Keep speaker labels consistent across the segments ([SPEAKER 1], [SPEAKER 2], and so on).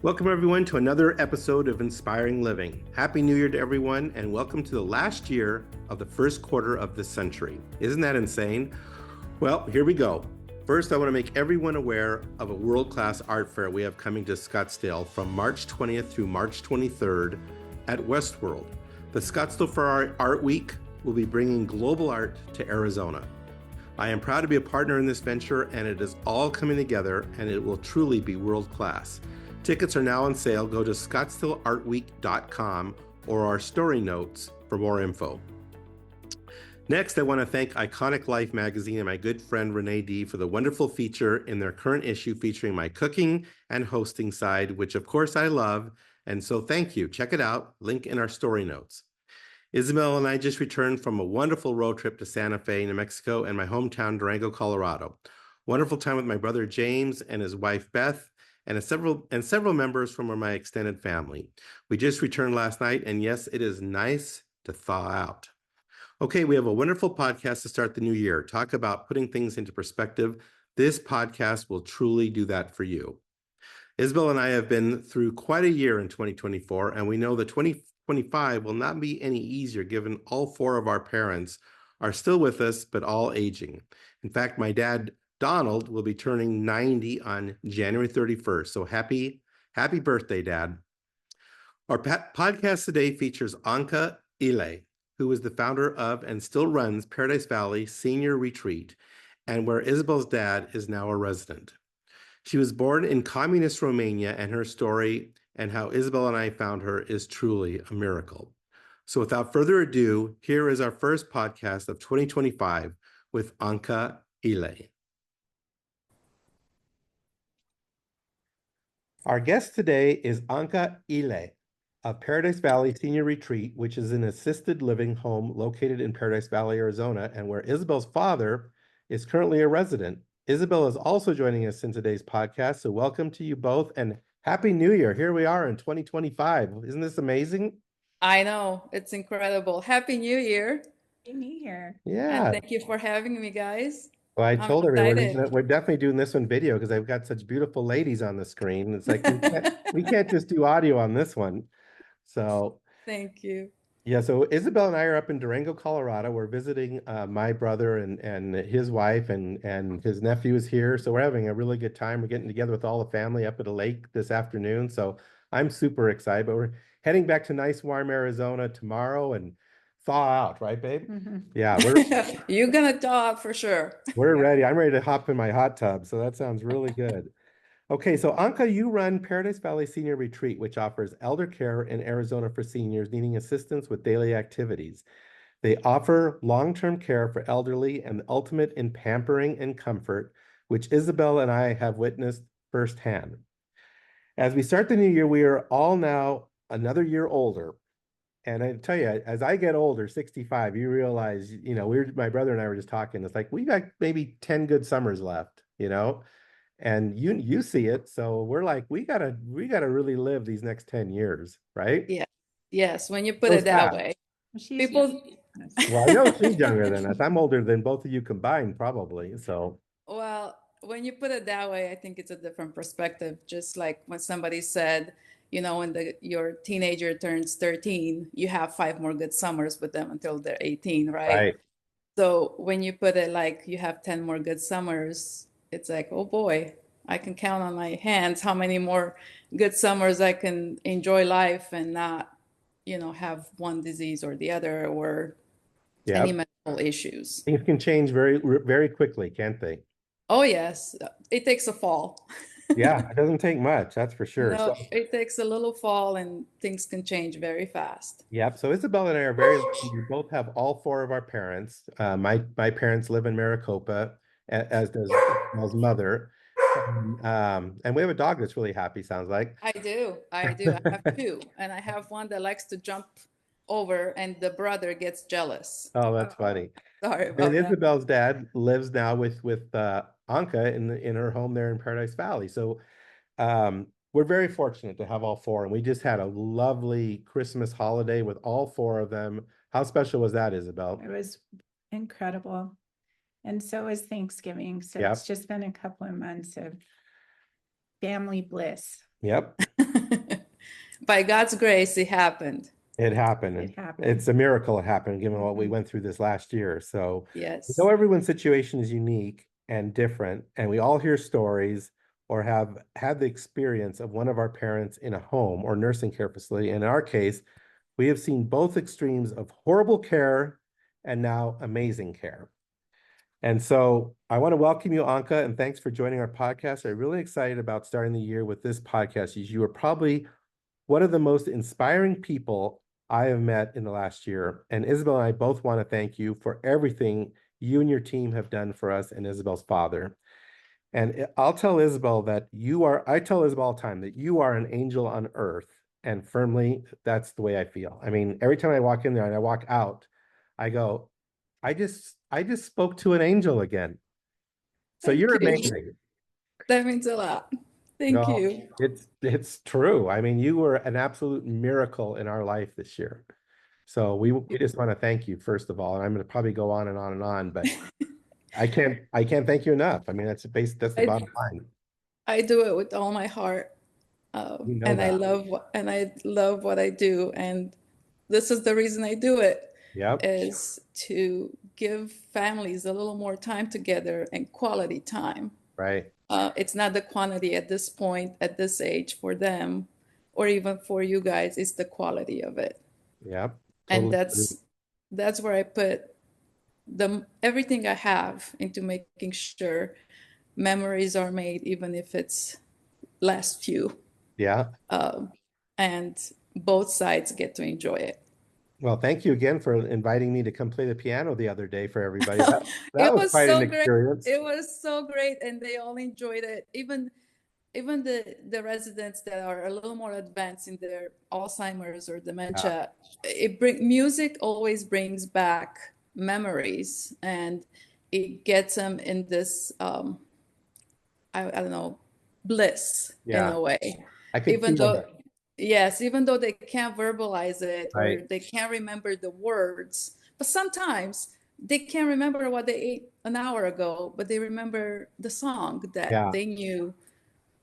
[SPEAKER 1] Welcome, everyone, to another episode of Inspiring Living. Happy New Year to everyone, and welcome to the last year of the first quarter of this century. Isn't that insane? Well, here we go. First, I want to make everyone aware of a world-class art fair we have coming to Scottsdale from March 20th through March 23rd at Westworld. The Scottsdale for Art Week will be bringing global art to Arizona. I am proud to be a partner in this venture, and it is all coming together, and it will truly be world-class. Tickets are now on sale. Go to scottsdaleartweek.com or our story notes for more info. Next, I want to thank Iconic Life magazine and my good friend Renee D for the wonderful feature in their current issue featuring my cooking and hosting side, which of course I love. And so thank you. Check it out. Link in our story notes. Isabel and I just returned from a wonderful road trip to Santa Fe, New Mexico, and my hometown, Durango, Colorado. Wonderful time with my brother James and his wife Beth, and several members from my extended family. We just returned last night, and yes, it is nice to thaw out. Okay, we have a wonderful podcast to start the new year. Talk about putting things into perspective. This podcast will truly do that for you. Isabel and I have been through quite a year in 2024, and we know that 2025 will not be any easier given all four of our parents are still with us, but all aging. In fact, my dad, Donald, will be turning 90 on January 31st. So happy birthday, Dad. Our podcast today features Anka Ile, who is the founder of and still runs Paradise Valley Senior Retreat, and where Isabel's dad is now a resident. She was born in communist Romania, and her story and how Isabel and I found her is truly a miracle. So without further ado, here is our first podcast of 2025 with Anka Ile. Our guest today is Anka Ile of Paradise Valley Senior Retreat, which is an assisted living home located in Paradise Valley, Arizona, and where Isabel's father is currently a resident. Isabel is also joining us in today's podcast, so welcome to you both, and Happy New Year. Here we are in 2025. Isn't this amazing?
[SPEAKER 2] I know, it's incredible. Happy New Year.
[SPEAKER 3] Happy New Year.
[SPEAKER 1] Yeah.
[SPEAKER 2] And thank you for having me, guys.
[SPEAKER 1] Well, I told everyone
[SPEAKER 2] excited.
[SPEAKER 1] we're definitely doing this one video because I've got such beautiful ladies on the screen. It's like we can't just do audio on this one. So
[SPEAKER 2] Thank you.
[SPEAKER 1] yeah, so Isabel and I are up in Durango, Colorado. We're visiting my brother and his wife and his nephew is here. So we're having a really good time. We're getting together with all the family up at a lake this afternoon. So I'm super excited. But we're heading back to nice warm Arizona tomorrow and thaw out, right, babe? Yeah,
[SPEAKER 2] You're gonna thaw for sure.
[SPEAKER 1] we're ready. I'm ready to hop in my hot tub. So that sounds really good. Okay, so Anka, you run Paradise Valley Senior Retreat, which offers elder care in Arizona for seniors needing assistance with daily activities. They offer long-term care for elderly and the ultimate in pampering and comfort, which Isabel and I have witnessed firsthand. As we start the new year, we are all now another year older. And I tell you, as I get older, 65, you realize, my brother and I were just talking, it's like we got maybe 10 good summers left, and you see it. So we're like, we gotta really live these next 10 years, right?
[SPEAKER 2] Yeah. Yes, when you put it that way.
[SPEAKER 3] She's
[SPEAKER 2] People,
[SPEAKER 1] well, I know she's younger than us. I'm older than both of you combined, probably. So
[SPEAKER 2] well, when you put it that way, I think it's a different perspective. Just like when somebody said, when your teenager turns 13, you have 5 more good summers with them until they're 18, right?
[SPEAKER 1] right.
[SPEAKER 2] So when you put it like you have 10 more good summers, it's like, oh boy, I can count on my hands how many more good summers I can enjoy life and not, have one disease or the other or any
[SPEAKER 1] Yeah.
[SPEAKER 2] medical issues.
[SPEAKER 1] Things can change very, very quickly, can't they?
[SPEAKER 2] Oh, yes. It takes a fall.
[SPEAKER 1] Yeah, it doesn't take much, that's for sure.
[SPEAKER 2] No,
[SPEAKER 1] So,
[SPEAKER 2] it takes a little fall and things can change very fast.
[SPEAKER 1] yep. So Isabel and I are very lucky. We both have all four of our parents. My parents live in Maricopa, as does Isabel's mother. And we have a dog that's really happy, sounds like.
[SPEAKER 2] I do. I have 2, and I have one that likes to jump over, and the brother gets jealous.
[SPEAKER 1] Oh, that's funny.
[SPEAKER 2] Sorry about
[SPEAKER 1] And
[SPEAKER 2] that.
[SPEAKER 1] Isabel's dad lives now with Anka in her home there in Paradise Valley. So we're very fortunate to have all four, and we just had a lovely Christmas holiday with all four of them. How special was that, Isabel?
[SPEAKER 3] It was incredible. And so was Thanksgiving. So
[SPEAKER 1] Yep.
[SPEAKER 3] it's just been a couple of months of family bliss.
[SPEAKER 1] Yep.
[SPEAKER 2] By God's grace, it happened.
[SPEAKER 1] It happened.
[SPEAKER 3] It happened.
[SPEAKER 1] It's a miracle it happened, given what we
[SPEAKER 3] Mhm.
[SPEAKER 1] went through this last year. So
[SPEAKER 2] Yes.
[SPEAKER 1] everyone's situation is unique and different, and we all hear stories or have had the experience of one of our parents in a home or nursing care facility. In our case, we have seen both extremes of horrible care and now amazing care. And so I want to welcome you, Anka, and thanks for joining our podcast. I'm really excited about starting the year with this podcast. You are probably one of the most inspiring people I have met in the last year. And Isabel and I both want to thank you for everything you and your team have done for us and Isabel's father. And I'll tell Isabel that I tell Isabel all the time that you are an angel on earth. And firmly, that's the way I feel. I mean, every time I walk in there and I walk out, I go, I just spoke to an angel again. So
[SPEAKER 2] Thank
[SPEAKER 1] you're
[SPEAKER 2] you.
[SPEAKER 1] amazing.
[SPEAKER 2] That means a lot. Thank
[SPEAKER 1] No,
[SPEAKER 2] you.
[SPEAKER 1] it's true. I mean, you were an absolute miracle in our life this year. So we just want to thank you, first of all. And I'm going to probably go on and on and on, but I can't thank you enough. I mean, that's the
[SPEAKER 2] I,
[SPEAKER 1] bottom line.
[SPEAKER 2] I do it with all my heart.
[SPEAKER 1] You know
[SPEAKER 2] And I
[SPEAKER 1] that.
[SPEAKER 2] love what I do. And this is the reason I do it,
[SPEAKER 1] Yep.
[SPEAKER 2] is to give families a little more time together and quality time.
[SPEAKER 1] Right.
[SPEAKER 2] It's not the quantity at this point, at this age for them, or even for you guys, it's the quality of it.
[SPEAKER 1] Yep.
[SPEAKER 2] And
[SPEAKER 1] Totally agree.
[SPEAKER 2] that's where I put everything I have into making sure memories are made, even if it's last few.
[SPEAKER 1] Yeah.
[SPEAKER 2] And both sides get to enjoy it.
[SPEAKER 1] Well, thank you again for inviting me to come play the piano the other day for everybody. That
[SPEAKER 2] It
[SPEAKER 1] was
[SPEAKER 2] was
[SPEAKER 1] quite an
[SPEAKER 2] so great.
[SPEAKER 1] experience.
[SPEAKER 2] It was so great, and they all enjoyed it. Even the residents that are a little more advanced in their Alzheimer's or dementia, music always brings back memories, and it gets them in this I don't know, bliss in
[SPEAKER 1] Yeah.
[SPEAKER 2] a way.
[SPEAKER 1] I could
[SPEAKER 2] Even
[SPEAKER 1] feel
[SPEAKER 2] though
[SPEAKER 1] it.
[SPEAKER 2] Yes, even though they can't verbalize it or
[SPEAKER 1] Right.
[SPEAKER 2] they can't remember the words, but sometimes they can't remember what they ate an hour ago, but they remember the song that
[SPEAKER 1] Yeah.
[SPEAKER 2] they knew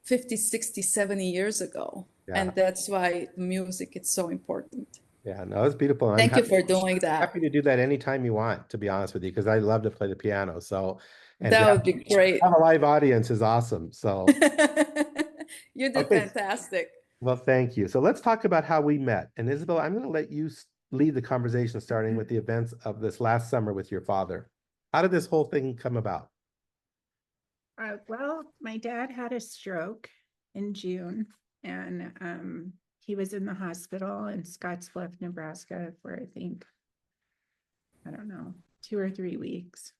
[SPEAKER 2] 50, 60, 70 years ago.
[SPEAKER 1] Yeah.
[SPEAKER 2] And that's why music is so important.
[SPEAKER 1] Yeah. No, it's beautiful. I'm
[SPEAKER 2] Thank you for doing that.
[SPEAKER 1] happy to do that anytime you want, to be honest with you, because I love to play the piano. So, and to
[SPEAKER 2] That would be great.
[SPEAKER 1] have a live audience is awesome. So,
[SPEAKER 2] You did
[SPEAKER 1] okay.
[SPEAKER 2] fantastic.
[SPEAKER 1] Well, thank you. So let's talk about how we met. And Isabel, I'm going to let you lead the conversation, starting with the events of this last summer with your father. How did this whole thing come about?
[SPEAKER 3] Well, my dad had a stroke in June, and he was in the hospital in Scottsbluff, Nebraska for, I think, I don't know, 2 or 3 weeks.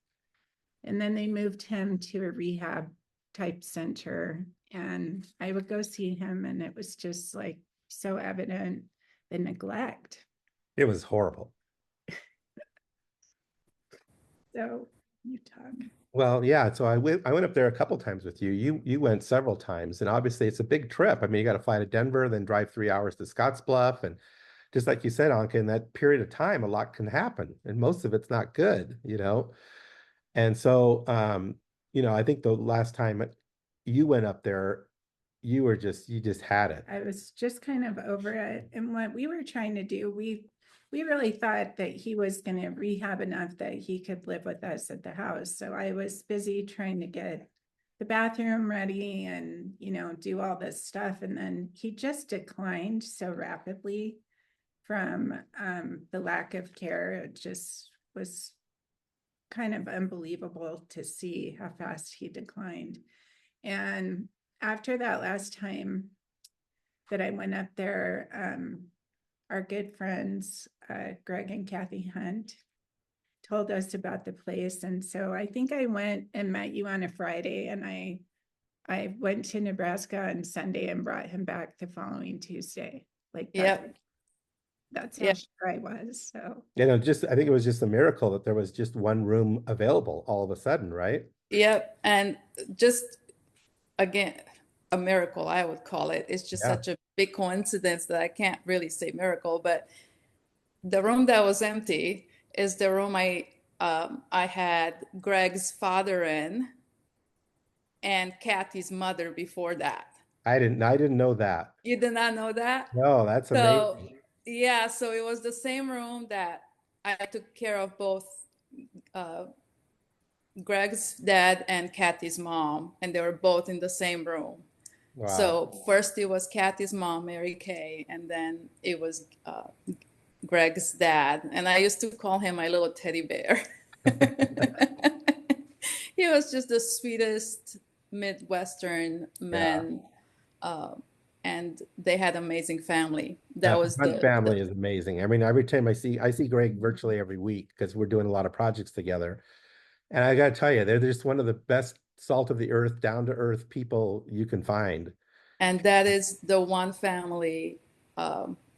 [SPEAKER 3] And then they moved him to a rehab type center, and I would go see him, and it was just like so evident the neglect.
[SPEAKER 1] It was horrible.
[SPEAKER 3] So you talk.
[SPEAKER 1] Well, yeah. So I went up there a couple times with you. You went several times, and obviously it's a big trip. I mean, you got to fly to Denver, then drive 3 hours to Scottsbluff, and just like you said, Anka, in that period of time, a lot can happen, and most of it's not good, you know. And so, I think the last time you went up there, you just had it.
[SPEAKER 3] I was just kind of over it. And what we were trying to do, we really thought that he was going to rehab enough that he could live with us at the house. So I was busy trying to get the bathroom ready and, do all this stuff. And then he just declined so rapidly from the lack of care. It just was kind of unbelievable to see how fast he declined. And after that last time that I went up there, our good friends, Greg and Kathy Hunt, told us about the place. And so I think I went and met you on a Friday, and I went to Nebraska on Sunday and brought him back the following Tuesday. Like that.
[SPEAKER 2] Yep.
[SPEAKER 3] That's how sure I was. So
[SPEAKER 1] I think it was just a miracle that there was just one room available all of a sudden, right?
[SPEAKER 2] Yep. And just again, a miracle, I would call it. It's just such a big coincidence that I can't really say miracle, but the room that was empty is the room I had Greg's father in and Kathy's mother before that.
[SPEAKER 1] I didn't know that.
[SPEAKER 2] You did not know that?
[SPEAKER 1] No, that's
[SPEAKER 2] So,
[SPEAKER 1] amazing.
[SPEAKER 2] yeah, so it was the same room that I took care of both uh, Greg's dad and Kathy's mom, and they were both in the same room.
[SPEAKER 1] Wow.
[SPEAKER 2] So first it was Kathy's mom, Mary Kay, and then it was Greg's dad. And I used to call him my little teddy bear. He was just the sweetest Midwestern
[SPEAKER 1] Yeah.
[SPEAKER 2] man. Uh, and they had amazing family. That
[SPEAKER 1] That
[SPEAKER 2] was
[SPEAKER 1] Hunt
[SPEAKER 2] the
[SPEAKER 1] family is amazing. I mean, every time I see Greg virtually every week because we're doing a lot of projects together. And I gotta tell you, they're just one of the best salt of the earth, down to earth people you can find.
[SPEAKER 2] and that is the one family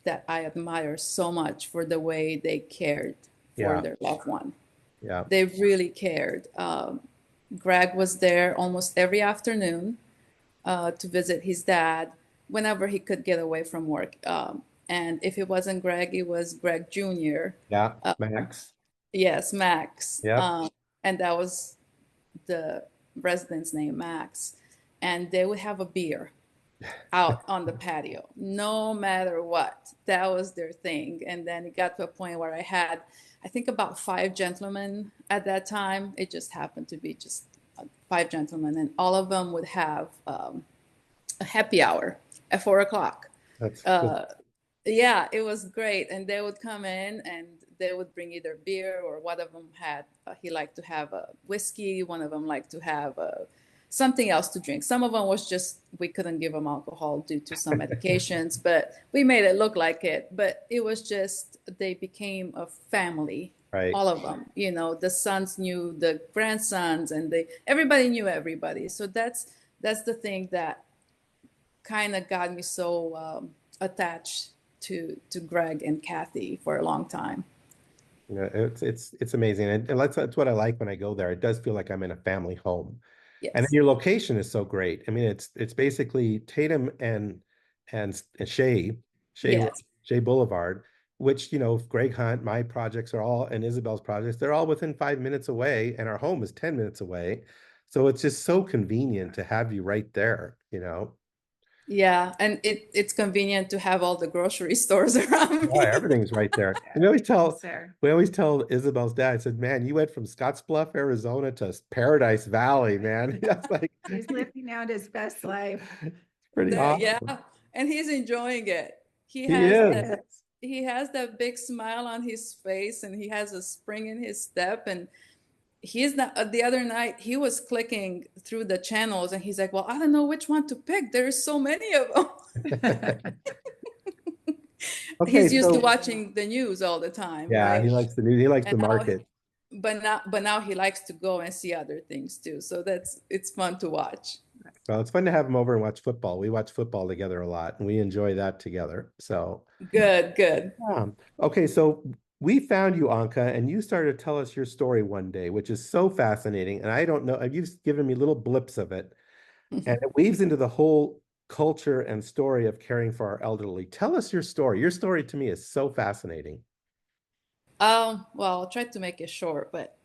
[SPEAKER 2] that I admire so much for the way they cared for
[SPEAKER 1] Yeah,
[SPEAKER 2] their loved one.
[SPEAKER 1] yeah.
[SPEAKER 2] They really cared. Greg was there almost every afternoon to visit his dad whenever he could get away from work. And if it wasn't Greg, it was Greg Jr.
[SPEAKER 1] Yeah,
[SPEAKER 2] Uh,
[SPEAKER 1] Max.
[SPEAKER 2] yes, Max.
[SPEAKER 1] Yep.
[SPEAKER 2] And that was the resident's name, Max. And they would have a beer out on the patio, no matter what. That was their thing. And then it got to a point where I think, about five gentlemen at that time. It just happened to be just five gentlemen, and all of them would have a happy hour at 4 o'clock.
[SPEAKER 1] That's
[SPEAKER 2] Uh, yeah, it was great. And they would come in and they would bring either beer, or one of them had, he liked to have a whiskey. One of them liked to have something else to drink. Some of them was just, we couldn't give them alcohol due to some medications, but we made it look like it. But it was just, they became a family,
[SPEAKER 1] right.
[SPEAKER 2] all of them. The sons knew the grandsons, and everybody knew everybody. So that's the thing that kind of got me so attached to Greg and Kathy for a long time.
[SPEAKER 1] Yeah, it's amazing. And that's what I like when I go there. It does feel like I'm in a family home. And then
[SPEAKER 2] Yes.
[SPEAKER 1] your location is so great. I mean, it's basically Tatum and Shea
[SPEAKER 2] Yes.
[SPEAKER 1] Shea Boulevard, which, Greg Hunt, my projects are all, and Isabel's projects, they're all within 5 minutes away, and our home is 10 minutes away. So it's just so convenient to have you right there.
[SPEAKER 2] Yeah, and it's convenient to have all the grocery stores around
[SPEAKER 1] Yeah,
[SPEAKER 2] me.
[SPEAKER 1] everything's right there. And
[SPEAKER 3] Sir.
[SPEAKER 1] we always tell Isabel's dad, I said, man, you went from Scottsbluff, Arizona to Paradise Valley, man. That's like
[SPEAKER 3] He's living out his best life.
[SPEAKER 1] pretty
[SPEAKER 2] Yeah,
[SPEAKER 1] awesome.
[SPEAKER 2] and he's enjoying it.
[SPEAKER 1] He is.
[SPEAKER 2] He has that big smile on his face, and he has a spring in his step. And he's not, the other night he was clicking through the channels, and he's like, well, I don't know which one to pick, there's so many of them.
[SPEAKER 1] Okay,
[SPEAKER 2] He's used to
[SPEAKER 1] so
[SPEAKER 2] watching the news all the time,
[SPEAKER 1] yeah, he
[SPEAKER 2] right?
[SPEAKER 1] likes the news, he likes the
[SPEAKER 2] And now
[SPEAKER 1] market.
[SPEAKER 2] but now he likes to go and see other things too, so it's fun to watch.
[SPEAKER 1] Well, it's fun to have him over and watch football. We watch football together a lot, and we enjoy that together. So
[SPEAKER 2] Good, good.
[SPEAKER 1] okay, so we found you, Anka, and you started to tell us your story one day, which is so fascinating. And I don't know, you've given me little blips of it, and it weaves into the whole culture and story of caring for our elderly. Tell us your story. Your story to me is so fascinating.
[SPEAKER 2] Well, I'll try to make it short, but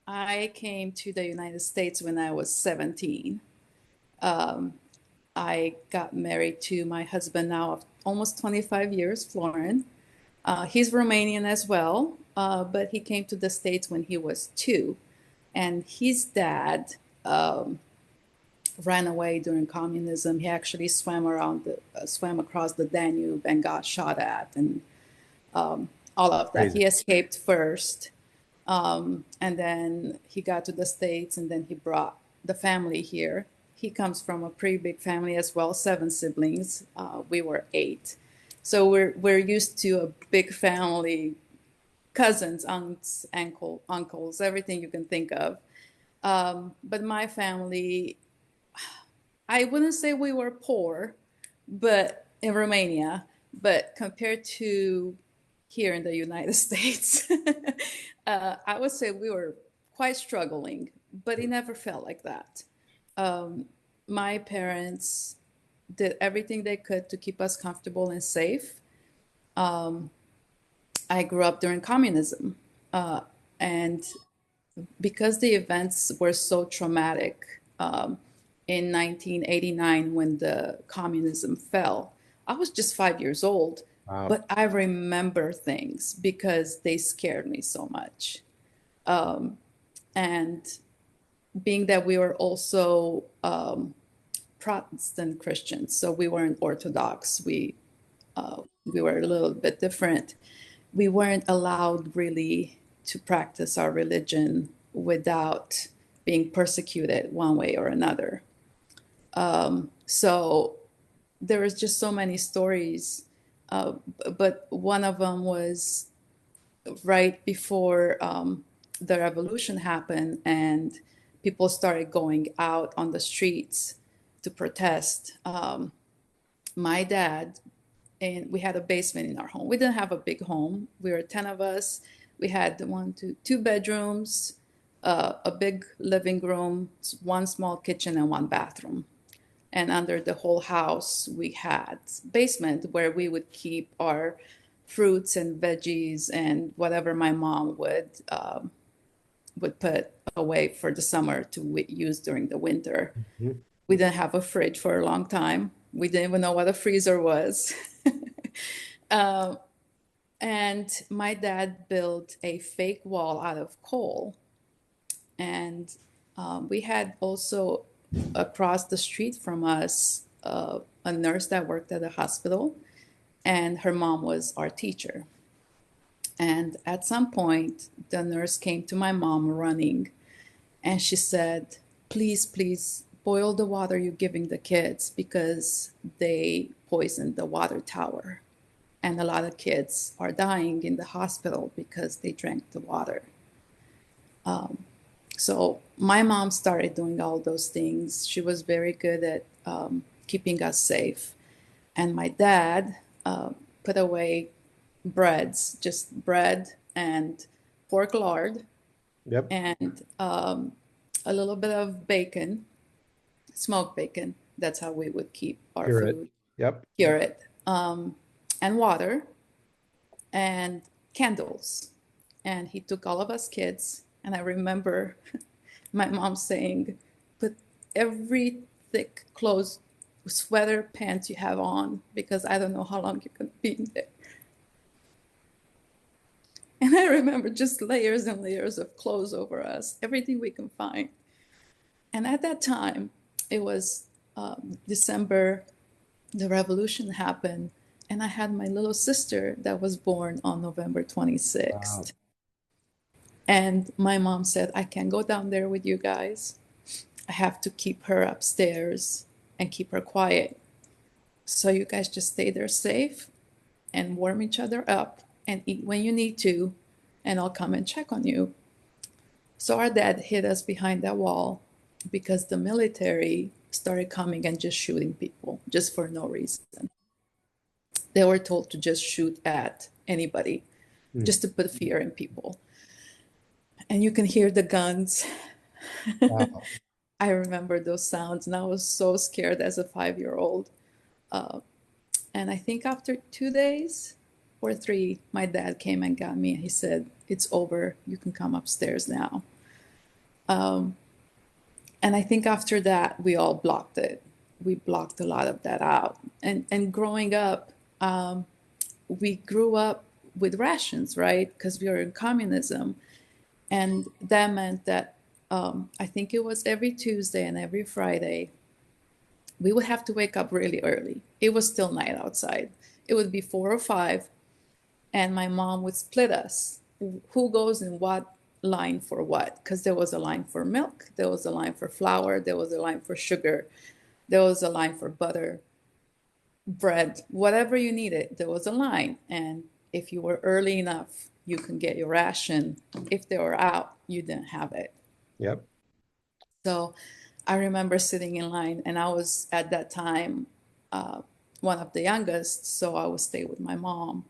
[SPEAKER 2] I came to the United States when I was 17. Um, I got married to my husband now of almost 25 years, Florin. He's Romanian as well, but he came to the States when he was 2. And his dad ran away during communism. He actually swam across the Danube and got shot at, and all of that.
[SPEAKER 1] Crazy.
[SPEAKER 2] He escaped first, and then he got to the States, and then he brought the family here. He comes from a pretty big family as well, 7 siblings. We were 8. So we're used to a big family, cousins, aunts, uncles, everything you can think of. But my family, I wouldn't say we were poor, but in Romania, but compared to here in the United States, I would say we were quite struggling, but it never felt like that. My parents did everything they could to keep us comfortable and safe. I grew up during communism, and because the events were so traumatic, in 1989 when the communism fell. I was just 5 years old,
[SPEAKER 1] Wow.
[SPEAKER 2] but I remember things because they scared me so much. And being that we were also Protestant Christians, so we weren't Orthodox. We were a little bit different. We weren't allowed really to practice our religion without being persecuted one way or another. So there was just so many stories, but one of them was right before the revolution happened and people started going out on the streets to protest. My dad, and we had a basement in our home. We didn't have a big home. We were 10 of us. We had two bedrooms, a big living room, one small kitchen, and one bathroom. And under the whole house, we had basement where we would keep our fruits and veggies and whatever my mom would put away for the summer to use during the winter.
[SPEAKER 1] Mhm.
[SPEAKER 2] We didn't have a fridge for a long time. We didn't even know what a freezer was. And my dad built a fake wall out of coal. And we had also across the street from us a nurse that worked at the hospital, and her mom was our teacher. And at some point, the nurse came to my mom running, and she said, please, please boil the water you're giving the kids because they poisoned the water tower. And a lot of kids are dying in the hospital because they drank the water. So my mom started doing all those things. She was very good at keeping us safe. And my dad put away breads, just bread and pork lard
[SPEAKER 1] Yep.
[SPEAKER 2] and a little bit of bacon, smoked bacon. That's how we would keep our
[SPEAKER 1] Hear it.
[SPEAKER 2] food,
[SPEAKER 1] Yep.
[SPEAKER 2] cure it, and water and candles. And he took all of us kids. And I remember my mom saying, put every thick clothes, sweater, pants you have on, because I don't know how long you're going to be in there. And I remember just layers and layers of clothes over us, everything we can find. And at that time, it was December, the revolution happened, and I had my little sister that was born on November 26th.
[SPEAKER 1] Wow.
[SPEAKER 2] And my mom said, I can't go down there with you guys. I have to keep her upstairs and keep her quiet. So you guys just stay there safe and warm each other up and eat when you need to, and I'll come and check on you. So our dad hid us behind that wall because the military started coming and just shooting people just for no reason. They were told to just shoot at anybody, just to put fear in people. And you can hear the guns.
[SPEAKER 1] Wow.
[SPEAKER 2] I remember those sounds, and I was so scared as a 5-year-old. And I think after 2 days or 3, my dad came and got me, and he said, it's over. You can come upstairs now. And I think after that, we all blocked it. We blocked a lot of that out. And growing up, we grew up with rations, right? Because we were in communism. And that meant that I think it was every Tuesday and every Friday, we would have to wake up really early. It was still night outside. It would be 4 or 5, and my mom would split us. Who goes in what line for what? Because there was a line for milk, there was a line for flour, there was a line for sugar, there was a line for butter, bread, whatever you needed, there was a line. And if you were early enough, you can get your ration. If they were out, you didn't have it.
[SPEAKER 1] Yep.
[SPEAKER 2] So I remember sitting in line, and I was at that time one of the youngest, so I would stay with my mom.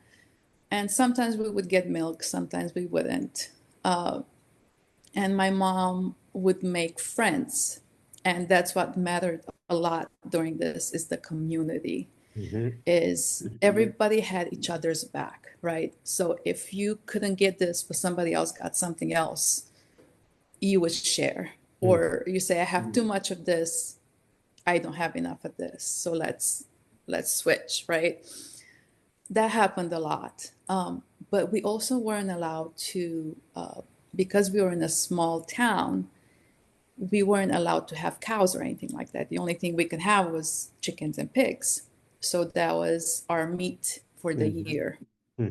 [SPEAKER 2] And sometimes we would get milk, sometimes we wouldn't. And my mom would make friends, and that's what mattered a lot during this, is the community. Is everybody had each other's back, right? So if you couldn't get this, but somebody else got something else, you would share. Or you say, I have too much of this, I don't have enough of this, so let's switch, right? That happened a lot. But we also weren't allowed to, because we were in a small town, we weren't allowed to have cows or anything like that. The only thing we could have was chickens and pigs. So that was our meat for the
[SPEAKER 1] Mhm.
[SPEAKER 2] year.
[SPEAKER 1] Hmm.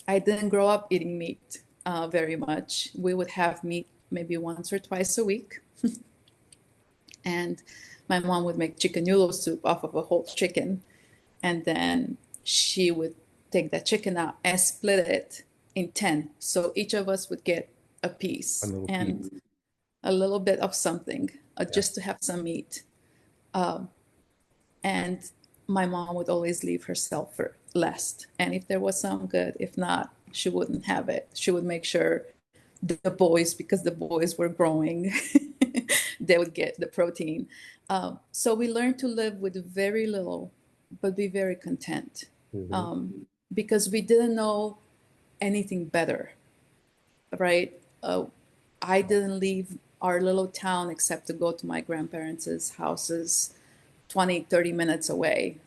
[SPEAKER 2] I didn't grow up eating meat very much. We would have meat maybe once or twice a week. And my mom would make chicken noodle soup off of a whole chicken. And then she would take that chicken out and split it in 10. So each of us would get a piece
[SPEAKER 1] One little
[SPEAKER 2] and
[SPEAKER 1] piece.
[SPEAKER 2] a little bit of something
[SPEAKER 1] Yeah.
[SPEAKER 2] just to have some meat. And my mom would always leave herself for last. And if there was some, good. If not, she wouldn't have it. She would make sure the boys, because the boys were growing, they would get the protein. So we learned to live with very little, but be very content, because we didn't know anything better, right? I didn't leave our little town except to go to my grandparents' houses 20, 30 minutes away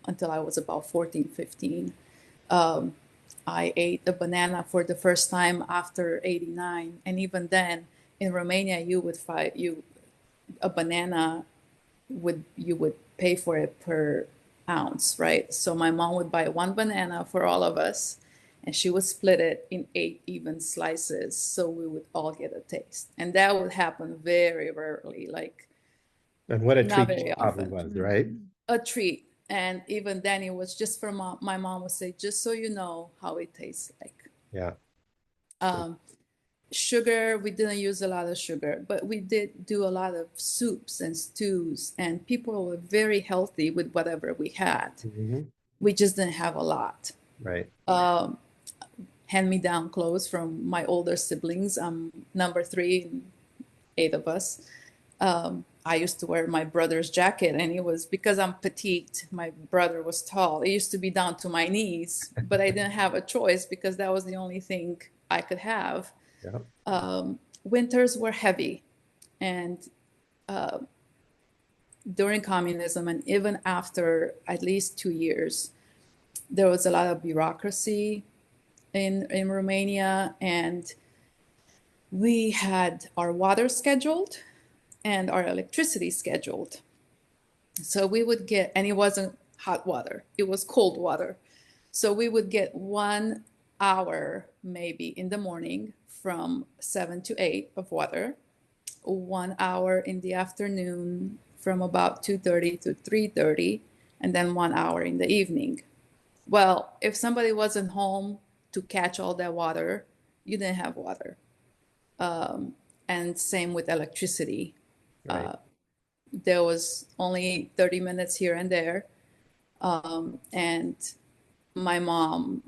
[SPEAKER 2] until I was about 14, 15. I ate a banana for the first time after 89. And even then, in Romania, you would find a banana you would pay for it per ounce, right? So my mom would buy one banana for all of us, and she would split it in 8 even slices, so we would all get a taste. And that would happen very rarely, like
[SPEAKER 1] And what a
[SPEAKER 2] not
[SPEAKER 1] treat
[SPEAKER 2] very
[SPEAKER 1] it probably
[SPEAKER 2] often.
[SPEAKER 1] was, right?
[SPEAKER 2] A treat. And even then, it was just for my mom would say, just so you know how it tastes like.
[SPEAKER 1] Yeah.
[SPEAKER 2] Sugar, we didn't use a lot of sugar, but we did do a lot of soups and stews, and people were very healthy with whatever we had.
[SPEAKER 1] Mhm.
[SPEAKER 2] We just didn't have a lot.
[SPEAKER 1] Right.
[SPEAKER 2] Hand-me-down clothes from my older siblings. I'm number 3 in 8 of us. I used to wear my brother's jacket, and it was because I'm petite. My brother was tall. It used to be down to my knees, but I didn't have a choice because that was the only thing I could have.
[SPEAKER 1] Yeah.
[SPEAKER 2] Winters were heavy, and during communism and even after at least 2 years, there was a lot of bureaucracy in Romania, and we had our water scheduled and our electricity scheduled. So we would get, and it wasn't hot water, it was cold water. So we would get 1 hour maybe in the morning from 7 to 8 of water, 1 hour in the afternoon from about 2:30 to 3:30, and then 1 hour in the evening. Well, if somebody wasn't home to catch all that water, you didn't have water. And same with electricity.
[SPEAKER 1] Right.
[SPEAKER 2] There was only 30 minutes here and there. And my mom,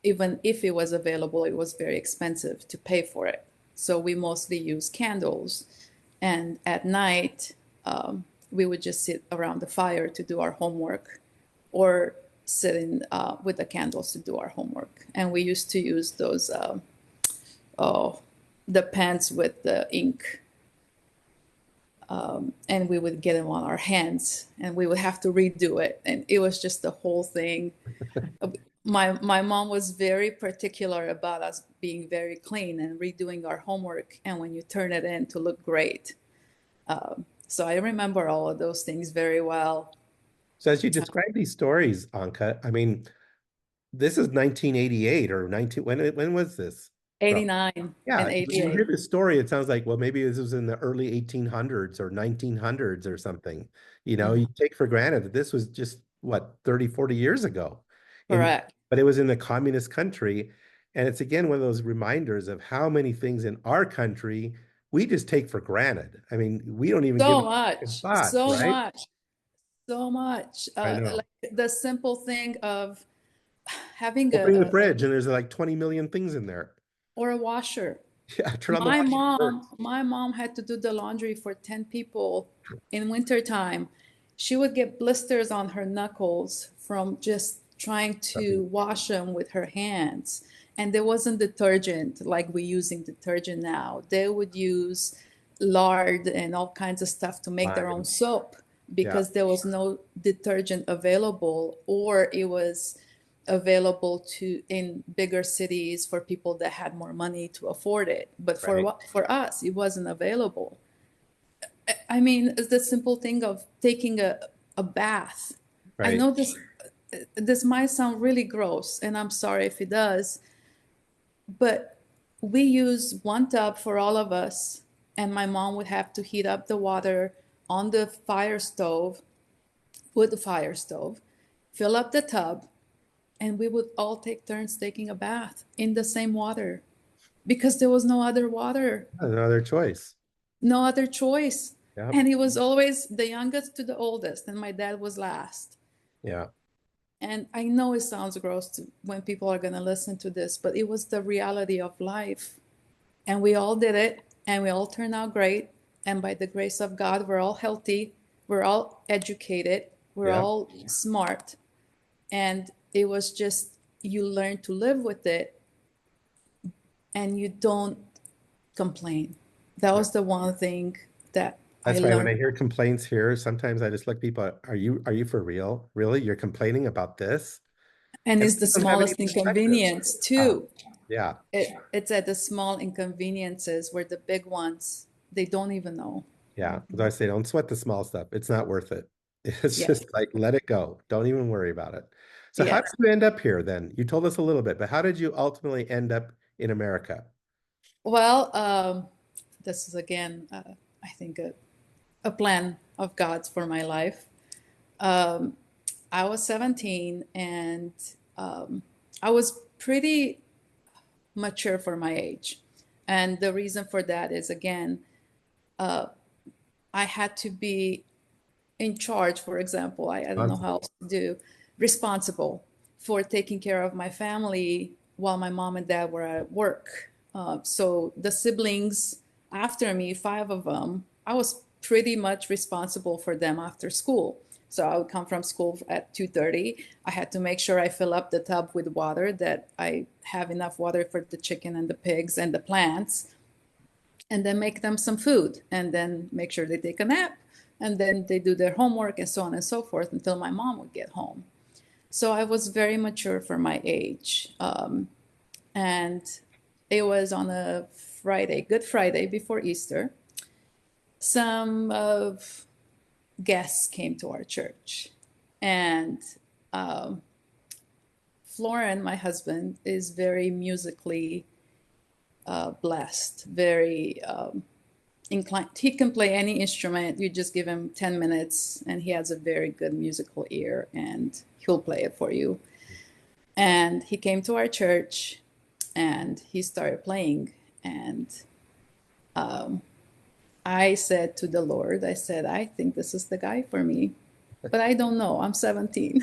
[SPEAKER 2] even if it was available, it was very expensive to pay for it. So we mostly use candles. And at night, we would just sit around the fire to do our homework, or sit in with the candles to do our homework. And we used to use those, the pens with the ink. And we would get them on our hands, and we would have to redo it. And it was just the whole thing. My mom was very particular about us being very clean and redoing our homework, and when you turn it in to look great. So I remember all of those things very well.
[SPEAKER 1] So as you describe these stories, Anka, I mean, this is 1988 or 19, when was this?
[SPEAKER 2] 89
[SPEAKER 1] Yeah,
[SPEAKER 2] and
[SPEAKER 1] when you hear
[SPEAKER 2] 88.
[SPEAKER 1] this story, it sounds like, well, maybe this was in the early 1800s or 1900s or something. You know, you take for granted that this was just, what, 30, 40 years ago.
[SPEAKER 2] Correct.
[SPEAKER 1] But it was in a communist country. And it's, again, one of those reminders of how many things in our country we just take for granted. I mean, we don't even give
[SPEAKER 2] So
[SPEAKER 1] it a
[SPEAKER 2] much,
[SPEAKER 1] thought,
[SPEAKER 2] so
[SPEAKER 1] right?
[SPEAKER 2] much, so much.
[SPEAKER 1] I know.
[SPEAKER 2] Like the simple thing of having
[SPEAKER 1] Opening the fridge and there's like 20 million things in there.
[SPEAKER 2] or a washer.
[SPEAKER 1] Yeah, turn on the washer.
[SPEAKER 2] My mom had to do the laundry for 10 people in wintertime. She would get blisters on her knuckles from just trying to wash them with her hands. And there wasn't detergent like we're using detergent now. They would use lard and all kinds of stuff to make their own
[SPEAKER 1] Fine.
[SPEAKER 2] soap because there was no detergent available, or it was available to in bigger cities for people that had more money to afford it. But for
[SPEAKER 1] Right.
[SPEAKER 2] what for us, it wasn't available. I mean, it's the simple thing of taking a bath. I
[SPEAKER 1] Right.
[SPEAKER 2] know this might sound really gross, and I'm sorry if it does, but we use one tub for all of us, and my mom would have to heat up the water on the fire stove with the fire stove, fill up the tub, and we would all take turns taking a bath in the same water because there was no other water,
[SPEAKER 1] Another choice.
[SPEAKER 2] no other choice.
[SPEAKER 1] Yep.
[SPEAKER 2] And he was always the youngest to the oldest, and my dad was last.
[SPEAKER 1] Yeah.
[SPEAKER 2] And I know it sounds gross when people are going to listen to this, but it was the reality of life. And we all did it, and we all turned out great. And by the grace of God, we're all healthy, we're all educated, we're
[SPEAKER 1] Yep.
[SPEAKER 2] all smart. And it was just, you learn to live with it and you don't complain. That was the one thing that
[SPEAKER 1] That's
[SPEAKER 2] I
[SPEAKER 1] why when I
[SPEAKER 2] learned.
[SPEAKER 1] hear complaints here, sometimes I just look people, are you for real? Really? You're complaining about this?
[SPEAKER 2] And
[SPEAKER 1] And
[SPEAKER 2] it's the
[SPEAKER 1] they don't have any
[SPEAKER 2] smallest
[SPEAKER 1] perspective.
[SPEAKER 2] inconvenience,
[SPEAKER 1] Ah,
[SPEAKER 2] too.
[SPEAKER 1] yeah.
[SPEAKER 2] It's at the small inconveniences where the big ones, they don't even know.
[SPEAKER 1] Yeah. As I say, don't sweat the small stuff. It's not worth it. It's
[SPEAKER 2] Yes.
[SPEAKER 1] just like, let it go. Don't even worry about it. So how did
[SPEAKER 2] Yes.
[SPEAKER 1] you end up here then? You told us a little bit, but how did you ultimately end up in America?
[SPEAKER 2] Well, this is again, I think, a plan of God's for my life. Um, I was 17, and I was pretty mature for my age. And the reason for that is, again, I had to be in charge, for example. I don't know how else to do, responsible for taking care of my family while my mom and dad were at work. So the siblings after me, five of them, I was pretty much responsible for them after school. So I would come from school at 2:30. I had to make sure I fill up the tub with water, that I have enough water for the chicken and the pigs and the plants, and then make them some food, and then make sure they take a nap, and then they do their homework, and so on and so forth until my mom would get home. So I was very mature for my age. And it was on a Friday, Good Friday before Easter. Some of guests came to our church, and Florin, my husband, is very musically blessed, very inclined. He can play any instrument. You just give him 10 minutes, and he has a very good musical ear, and he'll play it for you. And he came to our church, and he started playing. And I said to the Lord, I said, I think this is the guy for me, but I don't know. I'm 17.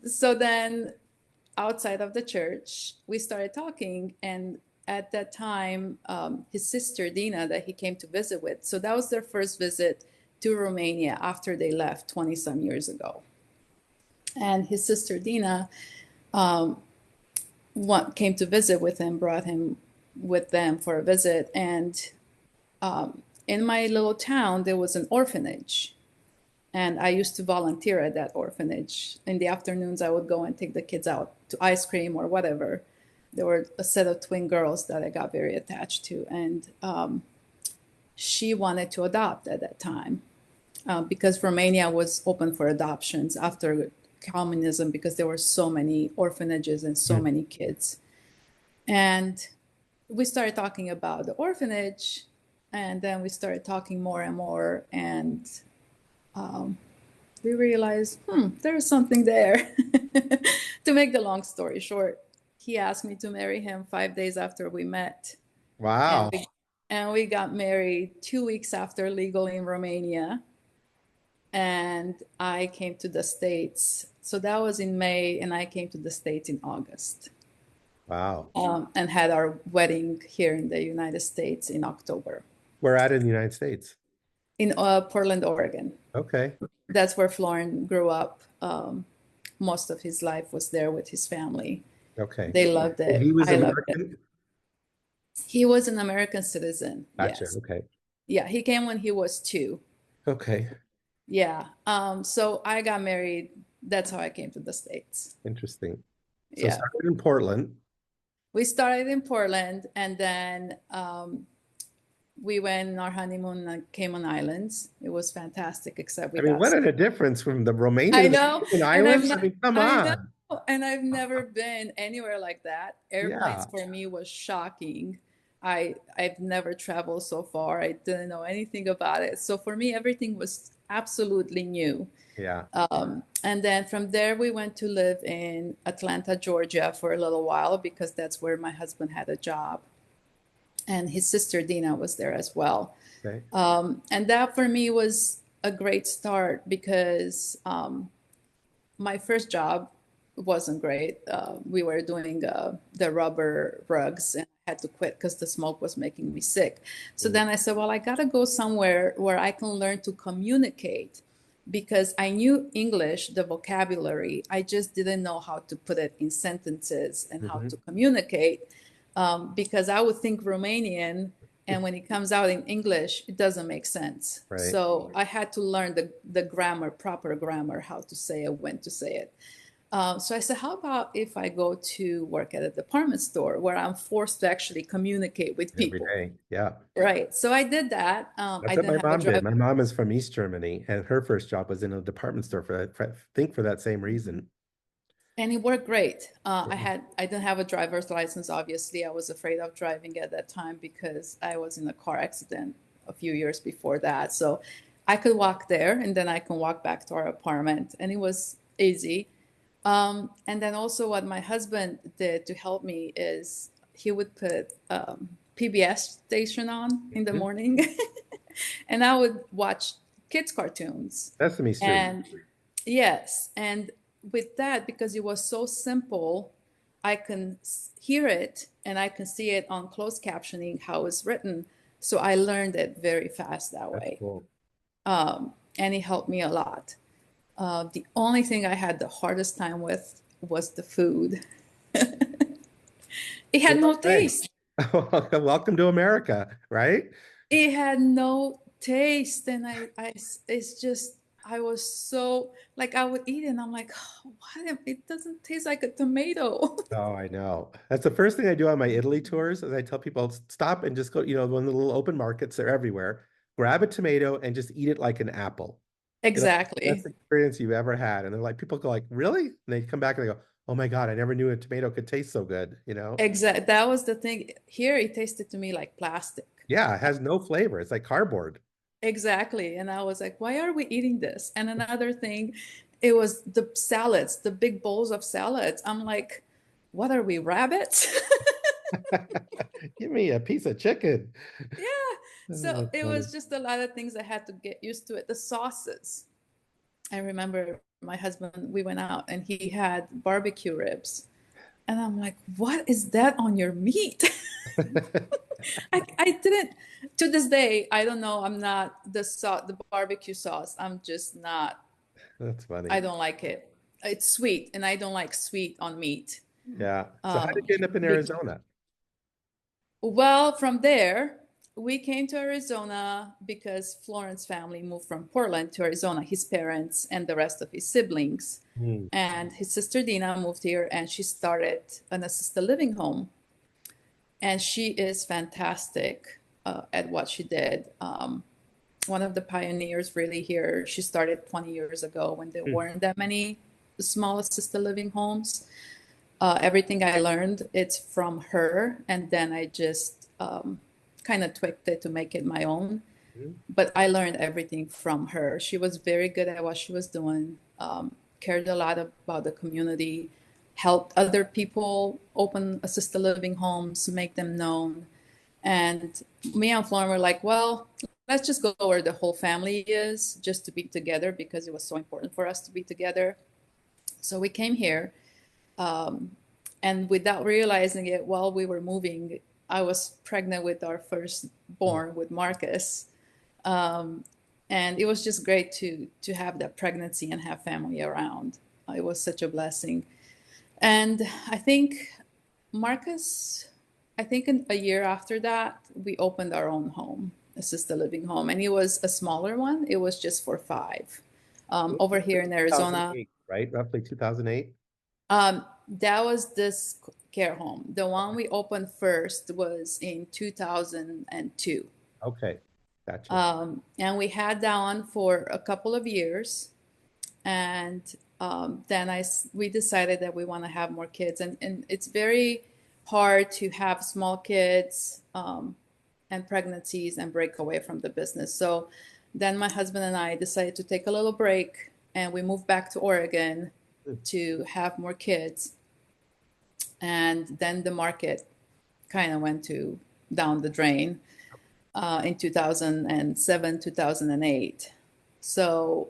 [SPEAKER 2] So then outside of the church, we started talking. And at that time, his sister Dina, that he came to visit with, so that was their first visit to Romania after they left 20 some years ago. And his sister Dina came to visit with him, brought him with them for a visit. And in my little town, there was an orphanage. And I used to volunteer at that orphanage. In the afternoons, I would go and take the kids out to ice cream or whatever. There were a set of twin girls that I got very attached to. And she wanted to adopt at that time because Romania was open for adoptions after communism, because there were so many orphanages and so many kids. And we started talking about the orphanage, and then we started talking more and more. And we realized, there's something there. To make the long story short, he asked me to marry him 5 days after we met.
[SPEAKER 1] Wow.
[SPEAKER 2] And we got married 2 weeks after legally in Romania. And I came to the States. So that was in May, and I came to the States in August.
[SPEAKER 1] Wow.
[SPEAKER 2] And had our wedding here in the United States in October.
[SPEAKER 1] We're at in the United States.
[SPEAKER 2] In Portland, Oregon.
[SPEAKER 1] Okay.
[SPEAKER 2] That's where Florin grew up. Most of his life was there with his family.
[SPEAKER 1] Okay.
[SPEAKER 2] They loved it.
[SPEAKER 1] He was
[SPEAKER 2] I loved it.
[SPEAKER 1] American.
[SPEAKER 2] He was an American citizen.
[SPEAKER 1] Gotcha.
[SPEAKER 2] Yes.
[SPEAKER 1] Okay.
[SPEAKER 2] Yeah, he came when he was 2.
[SPEAKER 1] Okay.
[SPEAKER 2] Yeah. So I got married. That's how I came to the States.
[SPEAKER 1] Interesting. So
[SPEAKER 2] Yeah.
[SPEAKER 1] started in Portland.
[SPEAKER 2] We started in Portland, and then we went on our honeymoon on Cayman Islands. It was fantastic, except
[SPEAKER 1] I
[SPEAKER 2] we
[SPEAKER 1] mean,
[SPEAKER 2] got
[SPEAKER 1] what
[SPEAKER 2] sick.
[SPEAKER 1] a difference from the Romania
[SPEAKER 2] I
[SPEAKER 1] to the
[SPEAKER 2] know,
[SPEAKER 1] Cayman
[SPEAKER 2] and I've
[SPEAKER 1] Islands. I
[SPEAKER 2] not,
[SPEAKER 1] mean, come
[SPEAKER 2] I know,
[SPEAKER 1] on.
[SPEAKER 2] and I've never been anywhere like that. Airplanes
[SPEAKER 1] Yeah.
[SPEAKER 2] for me was shocking. I've never traveled so far. I didn't know anything about it. So for me, everything was absolutely new.
[SPEAKER 1] Yeah.
[SPEAKER 2] And then from there, we went to live in Atlanta, Georgia for a little while because that's where my husband had a job. And his sister Dina was there as well.
[SPEAKER 1] Okay.
[SPEAKER 2] And that for me was a great start because my first job wasn't great. We were doing the rubber rugs, and I had to quit because the smoke was making me sick. So then I said, well, I got to go somewhere where I can learn to communicate because I knew English, the vocabulary. I just didn't know how to put it in sentences and how to communicate because I would think Romanian. And when it comes out in English, it doesn't make sense.
[SPEAKER 1] Right.
[SPEAKER 2] So I had to learn the grammar, proper grammar, how to say it, when to say it. So I said, how about if I go to work at a department store where I'm forced to actually communicate with
[SPEAKER 1] Every
[SPEAKER 2] people?
[SPEAKER 1] day. Yeah.
[SPEAKER 2] Right. So I did that. I
[SPEAKER 1] That's what
[SPEAKER 2] didn't
[SPEAKER 1] my
[SPEAKER 2] have a
[SPEAKER 1] mom did.
[SPEAKER 2] driver.
[SPEAKER 1] My mom is from East Germany, and her first job was in a department store I think for that same reason.
[SPEAKER 2] And it worked great. I didn't have a driver's license, obviously. I was afraid of driving at that time because I was in a car accident a few years before that. So I could walk there and then I can walk back to our apartment, and it was easy. And then also what my husband did to help me is he would put PBS station on in the morning and I would watch kids cartoons.
[SPEAKER 1] Sesame Street.
[SPEAKER 2] And yes, and with that, because it was so simple, I can hear it and I can see it on closed captioning how it's written. So I learned it very fast that
[SPEAKER 1] That's
[SPEAKER 2] way.
[SPEAKER 1] cool.
[SPEAKER 2] And it helped me a lot. The only thing I had the hardest time with was the food. It had no taste.
[SPEAKER 1] Welcome to America, right?
[SPEAKER 2] It had no taste, and it's just I was so like I would eat it, and I'm like, oh, what? It doesn't taste like a tomato.
[SPEAKER 1] Oh, I know. That's the first thing I do on my Italy tours is I tell people stop and just go, one of the little open markets, they're everywhere. Grab a tomato and just eat it like an apple.
[SPEAKER 2] Exactly.
[SPEAKER 1] Best experience you've ever had. And they're like, people go like, really? And they come back and they go, oh my God, I never knew a tomato could taste so good,
[SPEAKER 2] Exactly. That was the thing. Here, it tasted to me like plastic.
[SPEAKER 1] Yeah, it has no flavor. It's like cardboard.
[SPEAKER 2] Exactly. And I was like, why are we eating this? And another thing, it was the salads, the big bowls of salads. I'm like, what are we, rabbits?
[SPEAKER 1] Give me a piece of chicken.
[SPEAKER 2] Yeah.
[SPEAKER 1] Oh,
[SPEAKER 2] So
[SPEAKER 1] that's
[SPEAKER 2] it
[SPEAKER 1] funny.
[SPEAKER 2] was just a lot of things I had to get used to it. The sauces. I remember my husband, we went out and he had barbecue ribs. And I'm like, what is that on your meat? I didn't, to this day, I don't know. I'm not the barbecue sauce. I'm just not,
[SPEAKER 1] That's funny.
[SPEAKER 2] I don't like it. It's sweet and I don't like sweet on meat.
[SPEAKER 1] Yeah. So how did you end up in
[SPEAKER 2] Be-
[SPEAKER 1] Arizona?
[SPEAKER 2] Well, from there, we came to Arizona because Florin's family moved from Portland to Arizona, his parents and the rest of his siblings.
[SPEAKER 1] Hmm.
[SPEAKER 2] And his sister Dina moved here and she started an assisted living home. And she is fantastic at what she did. One of the pioneers really here. She started 20 years ago when there weren't that many small assisted living homes. Everything I learned, it's from her. And then I just kind of tweaked it to make it my own. But I learned everything from her. She was very good at what she was doing, cared a lot about the community, helped other people open assisted living homes, make them known. And me and Florin were like, well, let's just go where the whole family is just to be together because it was so important for us to be together. So we came here. And without realizing it, while we were moving, I was pregnant with our firstborn, with Marcus. And it was just great to have that pregnancy and have family around. It was such a blessing. And I think Marcus, I think a year after that, we opened our own home, assisted living home, and it was a smaller one. It was just for five. Over here in Arizona,
[SPEAKER 1] 2008, right? Roughly 2008.
[SPEAKER 2] that was this care home. The one we opened first was in 2002.
[SPEAKER 1] Okay, gotcha.
[SPEAKER 2] And we had that one for a couple of years. And then we decided that we want to have more kids. And it's very hard to have small kids and pregnancies and break away from the business. So then my husband and I decided to take a little break, and we moved back to Oregon to have more kids. And then the market kind of went down the drain in 2007, 2008. So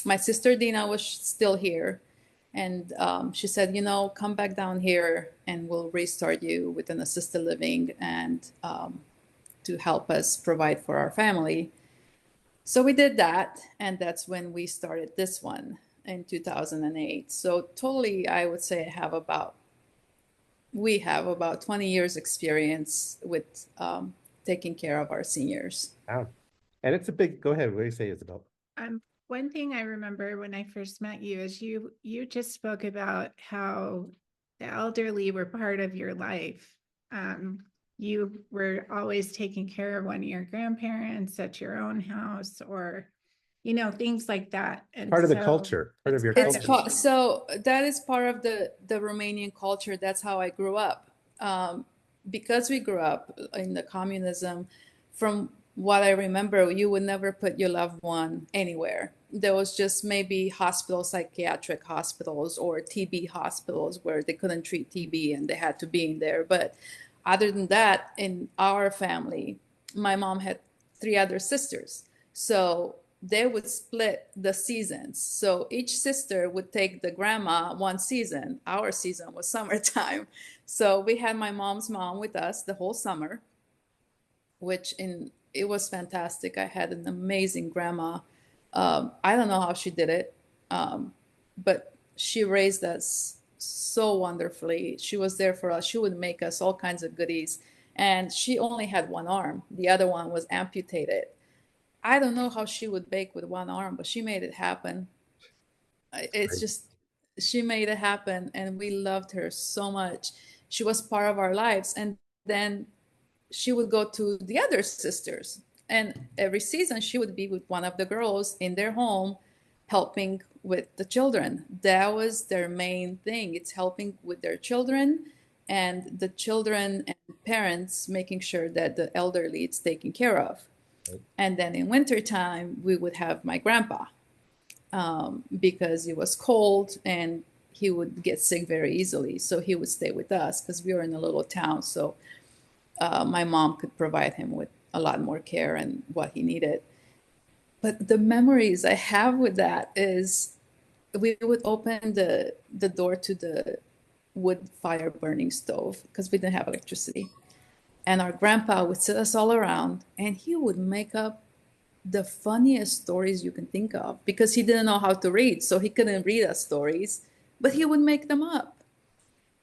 [SPEAKER 2] my sister Dina was still here, and she said, come back down here and we'll restart you with an assisted living and to help us provide for our family. So we did that, and that's when we started this one in 2008. So totally, I would say we have about 20 years experience with taking care of our seniors.
[SPEAKER 1] Wow. And it's a big, go ahead, what do you say, Isabel?
[SPEAKER 3] One thing I remember when I first met you is you just spoke about how the elderly were part of your life. You were always taking care of one of your grandparents at your own house, or things like that. And
[SPEAKER 1] Part of the culture, part of your
[SPEAKER 2] It's
[SPEAKER 1] culture.
[SPEAKER 2] so that is part of the Romanian culture. That's how I grew up. Because we grew up in the communism, from what I remember, you would never put your loved one anywhere. There was just maybe hospitals, psychiatric hospitals or TB hospitals where they couldn't treat TB and they had to be in there. But other than that, in our family, my mom had 3 other sisters. So they would split the seasons. So each sister would take the grandma one season. Our season was summertime. So we had my mom's mom with us the whole summer, it was fantastic. I had an amazing grandma. I don't know how she did it, but she raised us so wonderfully. She was there for us. She would make us all kinds of goodies. And she only had one arm. The other one was amputated. I don't know how she would bake with one arm, but she made it happen. It's just, she made it happen. And we loved her so much. She was part of our lives. And then she would go to the other sisters. And every season she would be with one of the girls in their home, helping with the children. That was their main thing. It's helping with their children, and the children and parents making sure that the elderly is taken care of. And then in wintertime, we would have my grandpa because it was cold and he would get sick very easily. So he would stay with us because we were in a little town. So my mom could provide him with a lot more care and what he needed. But the memories I have with that is we would open the door to the wood fire burning stove because we didn't have electricity. And our grandpa would sit us all around and he would make up the funniest stories you can think of because he didn't know how to read. So he couldn't read us stories, but he would make them up.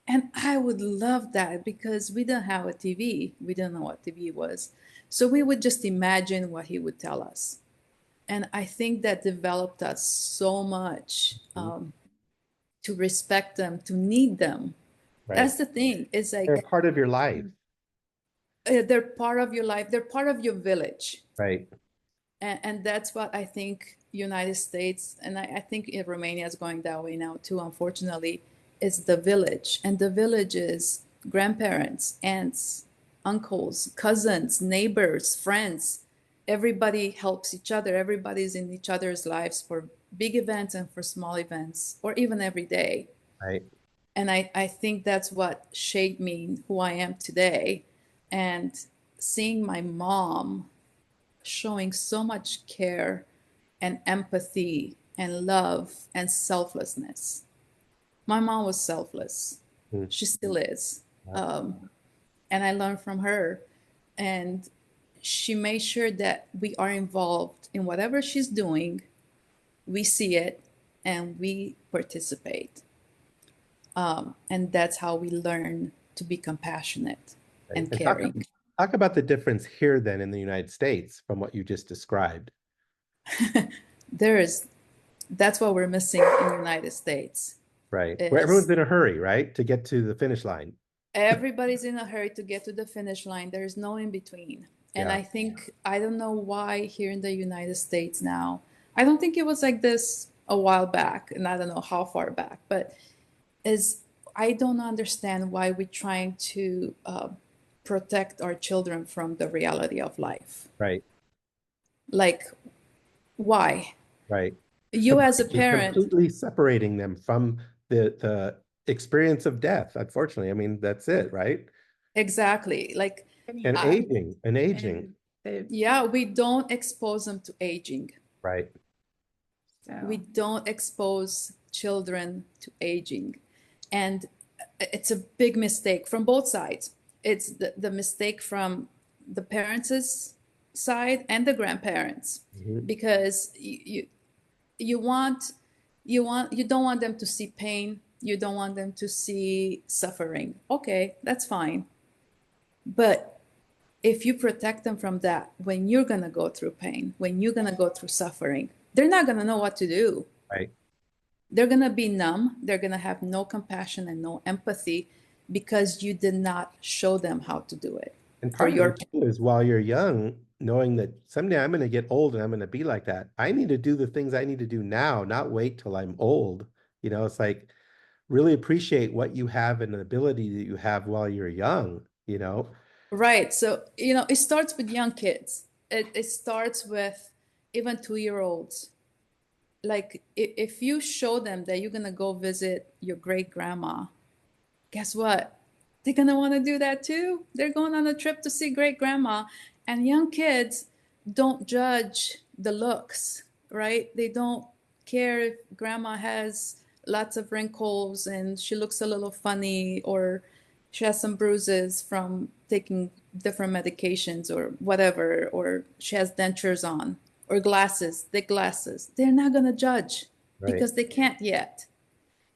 [SPEAKER 2] And I would love that because we didn't have a TV. We didn't know what TV was. So we would just imagine what he would tell us. And I think that developed us so much to respect them, to need them.
[SPEAKER 1] Right.
[SPEAKER 2] That's the thing. It's like
[SPEAKER 1] they're part of your life.
[SPEAKER 2] They're part of your life. They're part of your village.
[SPEAKER 1] Right.
[SPEAKER 2] And that's what I think United States, and I think in Romania is going that way now too, unfortunately, is the village. And the village is grandparents, aunts, uncles, cousins, neighbors, friends. Everybody helps each other. Everybody's in each other's lives for big events and for small events, or even every day.
[SPEAKER 1] Right.
[SPEAKER 2] And I think that's what shaped me who I am today. And seeing my mom showing so much care and empathy and love and selflessness. My mom was selfless. She still is. And I learned from her. And she made sure that we are involved in whatever she's doing. We see it and we participate. And that's how we learn to be compassionate
[SPEAKER 1] Right.
[SPEAKER 2] and
[SPEAKER 1] And
[SPEAKER 2] caring.
[SPEAKER 1] talk about the difference here then in the United States from what you just described.
[SPEAKER 2] That's what we're missing in the United States
[SPEAKER 1] Right. Where everyone's
[SPEAKER 2] is
[SPEAKER 1] in a hurry, right? To get to the finish line.
[SPEAKER 2] everybody's in a hurry to get to the finish line. There's no in between. And
[SPEAKER 1] Yeah.
[SPEAKER 2] I think, I don't know why here in the United States now, I don't think it was like this a while back, and I don't know how far back, but is I don't understand why we're trying to protect our children from the reality of life.
[SPEAKER 1] Right.
[SPEAKER 2] Like, why?
[SPEAKER 1] Right.
[SPEAKER 2] You as a
[SPEAKER 1] You're
[SPEAKER 2] parent,
[SPEAKER 1] completely separating them from the experience of death. Unfortunately, I mean, that's it, right?
[SPEAKER 2] exactly. Like,
[SPEAKER 1] And
[SPEAKER 2] I,
[SPEAKER 1] aging, and aging.
[SPEAKER 3] And
[SPEAKER 2] yeah, we don't expose them to aging.
[SPEAKER 1] Right.
[SPEAKER 2] We
[SPEAKER 3] so,
[SPEAKER 2] don't expose children to aging. And it's a big mistake from both sides. It's the mistake from the parents' side and the grandparents,
[SPEAKER 1] Mhm.
[SPEAKER 2] because you want you don't want them to see pain, you don't want them to see suffering. Okay, that's fine. But if you protect them from that, when you're going to go through pain, when you're going to go through suffering, they're not going to know what to do.
[SPEAKER 1] Right.
[SPEAKER 2] They're going to be numb. They're going to have no compassion and no empathy because you did not show them how to do it.
[SPEAKER 1] And
[SPEAKER 2] For
[SPEAKER 1] part of
[SPEAKER 2] your
[SPEAKER 1] it too is while you're young, knowing that someday I'm going to get old and I'm going to be like that. I need to do the things I need to do now, not wait till I'm old. You know, it's like really appreciate what you have and the ability that you have while you're young, you know?
[SPEAKER 2] right. So, it starts with young kids. It starts with even 2-year-olds. Like, if you show them that you're going to go visit your great grandma, guess what? They're going to want to do that too. They're going on a trip to see great grandma. And young kids don't judge the looks, right? They don't care if grandma has lots of wrinkles and she looks a little funny, or she has some bruises from taking different medications or whatever, or she has dentures on or glasses, thick glasses. They're not going to judge
[SPEAKER 1] Right.
[SPEAKER 2] because they can't yet.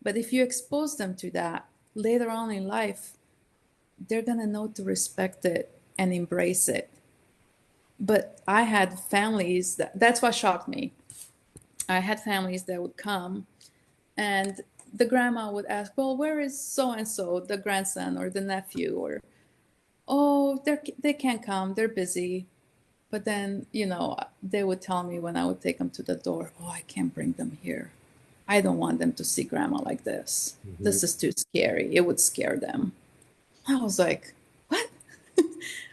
[SPEAKER 2] But if you expose them to that later on in life, they're going to know to respect it and embrace it. But I had families that's what shocked me. I had families that would come, and the grandma would ask, well, where is so and so, the grandson or the nephew? Or, oh, they can't come, they're busy. But then, they would tell me when I would take them to the door, oh, I can't bring them here. I don't want them to see grandma like this.
[SPEAKER 1] Mhm.
[SPEAKER 2] This is too scary. It would scare them. I was like, what?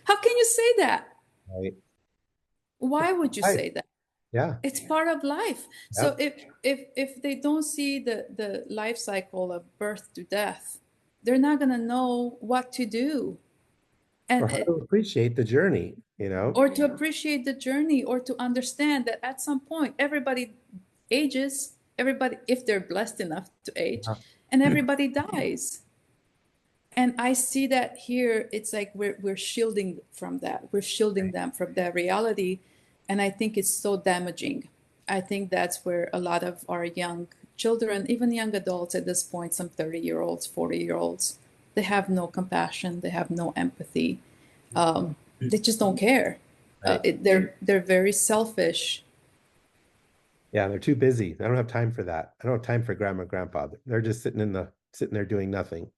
[SPEAKER 2] How can you say that?
[SPEAKER 1] Right.
[SPEAKER 2] Why would you
[SPEAKER 1] Right.
[SPEAKER 2] say that?
[SPEAKER 1] Yeah.
[SPEAKER 2] It's part of life. So
[SPEAKER 1] Yep.
[SPEAKER 2] if they don't see the life cycle of birth to death, they're not gonna know what to do.
[SPEAKER 1] Or
[SPEAKER 2] And
[SPEAKER 1] how to appreciate the journey, you know?
[SPEAKER 2] or to appreciate the journey, or to understand that at some point everybody ages, everybody, if they're blessed enough to age,
[SPEAKER 1] Yeah.
[SPEAKER 2] and everybody dies. And I see that here. It's like we're shielding from that. We're shielding them from that reality. And I think it's so damaging. I think that's where a lot of our young children, even young adults at this point, some 30-year-olds, 40-year-olds, they have no compassion, they have no empathy. They just don't care.
[SPEAKER 1] Right.
[SPEAKER 2] They're very selfish.
[SPEAKER 1] Yeah, they're too busy. I don't have time for that. I don't have time for grandma and grandpa. They're just sitting there doing nothing.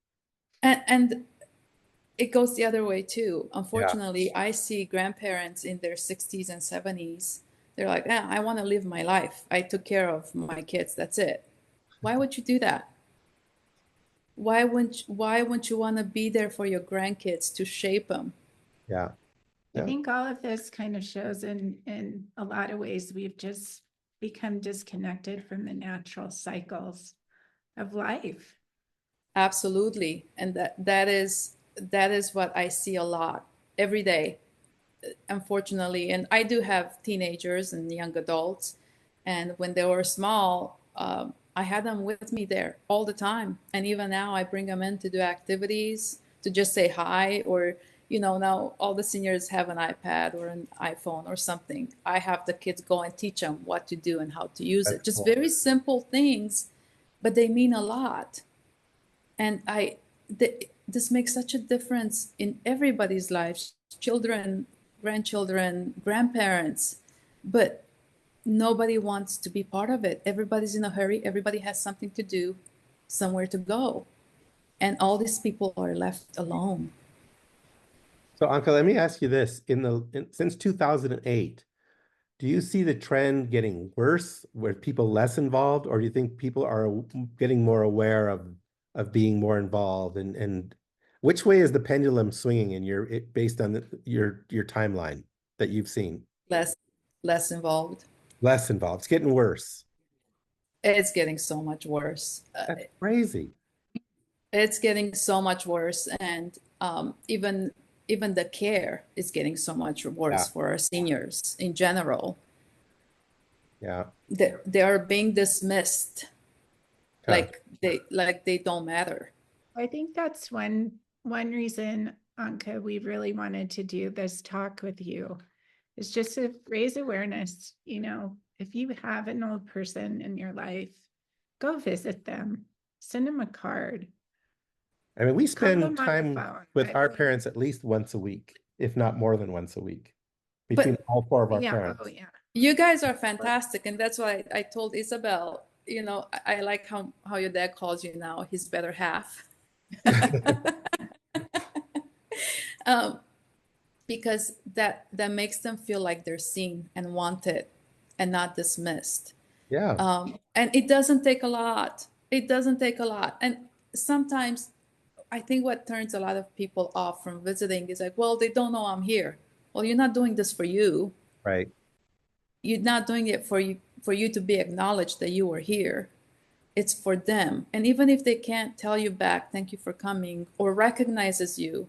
[SPEAKER 2] And it goes the other way too.
[SPEAKER 1] Yeah.
[SPEAKER 2] Unfortunately, I see grandparents in their 60s and 70s. They're like, yeah, I want to live my life. I took care of my kids. That's it. Why would you do that? Why wouldn't you want to be there for your grandkids to shape them?
[SPEAKER 1] Yeah.
[SPEAKER 3] I
[SPEAKER 1] Yeah.
[SPEAKER 3] think all of this kind of shows in a lot of ways we've just become disconnected from the natural cycles of life.
[SPEAKER 2] Absolutely. And that is what I see a lot every day, unfortunately. And I do have teenagers and young adults, and when they were small, I had them with me there all the time. And even now, I bring them in to do activities, to just say hi, or now all the seniors have an iPad or an iPhone or something. I have the kids go and teach them what to do and how to use
[SPEAKER 1] That's
[SPEAKER 2] it. Just
[SPEAKER 1] cool.
[SPEAKER 2] very simple things, but they mean a lot. And this makes such a difference in everybody's lives, children, grandchildren, grandparents, but nobody wants to be part of it. Everybody's in a hurry. Everybody has something to do, somewhere to go. And all these people are left alone.
[SPEAKER 1] So, Anka, let me ask you this: since 2008, do you see the trend getting worse, where people less involved, or do you think people are getting more aware of being more involved? And which way is the pendulum swinging in based on your timeline that you've seen?
[SPEAKER 2] Less, less involved.
[SPEAKER 1] Less involved. It's getting worse.
[SPEAKER 2] It's getting so much worse.
[SPEAKER 1] That's crazy.
[SPEAKER 2] It's getting so much worse, and even the care is getting so much worse
[SPEAKER 1] Yeah.
[SPEAKER 2] for our seniors in general.
[SPEAKER 1] Yeah.
[SPEAKER 2] They are being dismissed,
[SPEAKER 1] Okay.
[SPEAKER 2] like they don't matter.
[SPEAKER 3] I think that's one reason, Anka, we really wanted to do this talk with you, is just to raise awareness. You know, if you have an old person in your life, go visit them, send them a card,
[SPEAKER 1] I mean, we
[SPEAKER 3] call them
[SPEAKER 1] spend
[SPEAKER 3] on the
[SPEAKER 1] time
[SPEAKER 3] phone.
[SPEAKER 1] with our parents at least once a week, if not more than once a week, between
[SPEAKER 2] But
[SPEAKER 1] all four of our
[SPEAKER 3] Yeah,
[SPEAKER 1] parents.
[SPEAKER 3] oh yeah.
[SPEAKER 2] you guys are fantastic, and that's why I told Isabel, I like how your dad calls you now his better half. um, because that makes them feel like they're seen and wanted and not dismissed.
[SPEAKER 1] Yeah.
[SPEAKER 2] And it doesn't take a lot. It doesn't take a lot. And sometimes I think what turns a lot of people off from visiting is like, well, they don't know I'm here. Well, you're not doing this for you.
[SPEAKER 1] Right.
[SPEAKER 2] You're not doing it for you to be acknowledged that you were here. It's for them. And even if they can't tell you back, thank you for coming, or recognizes you,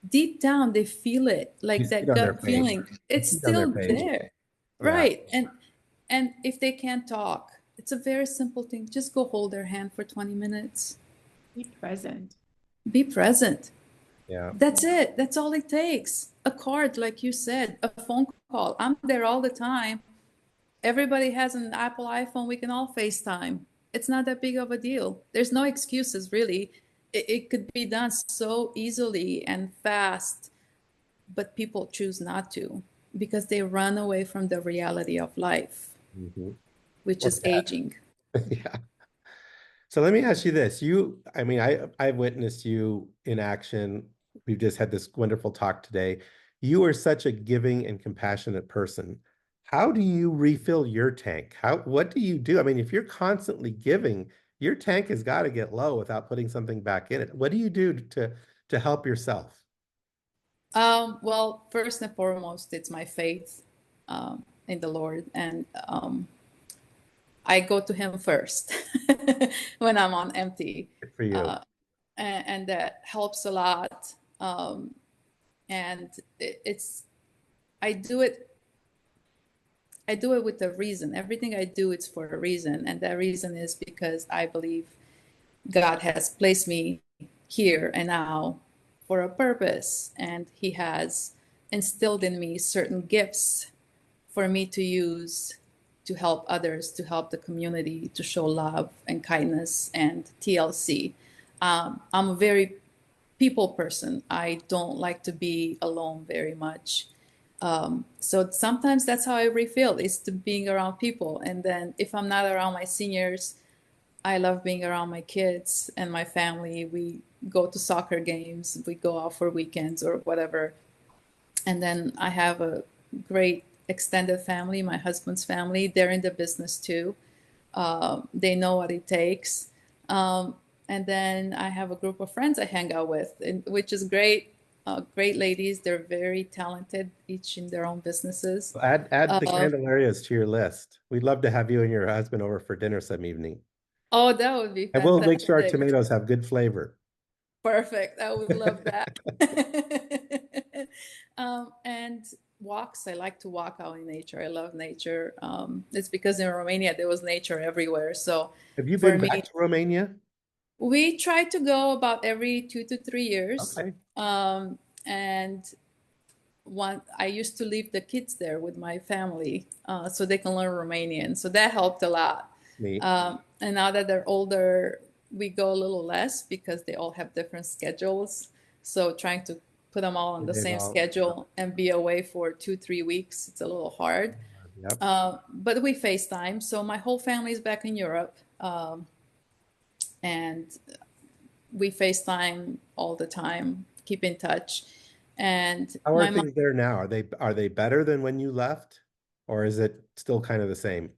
[SPEAKER 2] deep down they feel it,
[SPEAKER 1] You
[SPEAKER 2] like
[SPEAKER 1] see it
[SPEAKER 2] that
[SPEAKER 1] on their
[SPEAKER 2] gut
[SPEAKER 1] face.
[SPEAKER 2] feeling. It's
[SPEAKER 1] see it on their
[SPEAKER 2] still
[SPEAKER 1] face.
[SPEAKER 2] there.
[SPEAKER 1] Yeah.
[SPEAKER 2] Right. And if they can't talk, it's a very simple thing. Just go hold their hand for 20 minutes.
[SPEAKER 3] Be present.
[SPEAKER 2] Be present.
[SPEAKER 1] Yeah.
[SPEAKER 2] That's it. That's all it takes. A card, like you said, a phone call. I'm there all the time. Everybody has an Apple iPhone. We can all FaceTime. It's not that big of a deal. There's no excuses, really. It could be done so easily and fast, but people choose not to because they run away from the reality of life,
[SPEAKER 1] Mhm.
[SPEAKER 2] which
[SPEAKER 1] Or
[SPEAKER 2] is
[SPEAKER 1] bad.
[SPEAKER 2] aging.
[SPEAKER 1] Yeah. So let me ask you this. I mean, I've witnessed you in action. We've just had this wonderful talk today. You are such a giving and compassionate person. How do you refill your tank? What do you do? I mean, if you're constantly giving, your tank has got to get low without putting something back in it. What do you do to help yourself?
[SPEAKER 2] Well, first and foremost, it's my faith in the Lord, and I go to Him first when I'm on empty,
[SPEAKER 1] Good for you.
[SPEAKER 2] and that helps a lot. And it's I do it. I do it with a reason. Everything I do, it's for a reason, and that reason is because I believe God has placed me here and now for a purpose, and He has instilled in me certain gifts for me to use to help others, to help the community, to show love and kindness and TLC. I'm a very people person. I don't like to be alone very much. So sometimes that's how I refill, is to being around people. And then if I'm not around my seniors, I love being around my kids and my family. We go to soccer games, we go out for weekends or whatever. And then I have a great extended family, my husband's family. They're in the business too. They know what it takes. And then I have a group of friends I hang out with, which is great. Great ladies. They're very talented, each in their own businesses.
[SPEAKER 1] Add the Candelarias to your list. We'd love to have you and your husband over for dinner some evening.
[SPEAKER 2] Oh, that would be
[SPEAKER 1] And we'll make sure our
[SPEAKER 2] fantastic.
[SPEAKER 1] tomatoes have good flavor.
[SPEAKER 2] Perfect. I would love that. And walks. I like to walk out in nature. I love nature. It's because in Romania there was nature everywhere. So
[SPEAKER 1] Have you
[SPEAKER 2] for
[SPEAKER 1] been
[SPEAKER 2] me,
[SPEAKER 1] back to Romania?
[SPEAKER 2] we try to go about every 2 to 3 years.
[SPEAKER 1] Okay.
[SPEAKER 2] And I used to leave the kids there with my family, so they can learn Romanian. So that helped a lot.
[SPEAKER 1] Neat.
[SPEAKER 2] And now that they're older, we go a little less because they all have different schedules. So trying to put them all on the
[SPEAKER 1] They've
[SPEAKER 2] same
[SPEAKER 1] all-
[SPEAKER 2] schedule and be away for 2, 3 weeks, it's a little hard.
[SPEAKER 1] Yep.
[SPEAKER 2] But we FaceTime. So my whole family is back in Europe. And we FaceTime all the time, keep in touch. And
[SPEAKER 1] How are
[SPEAKER 2] my mom,
[SPEAKER 1] things there now? Are they better than when you left, or is it still kind of the same?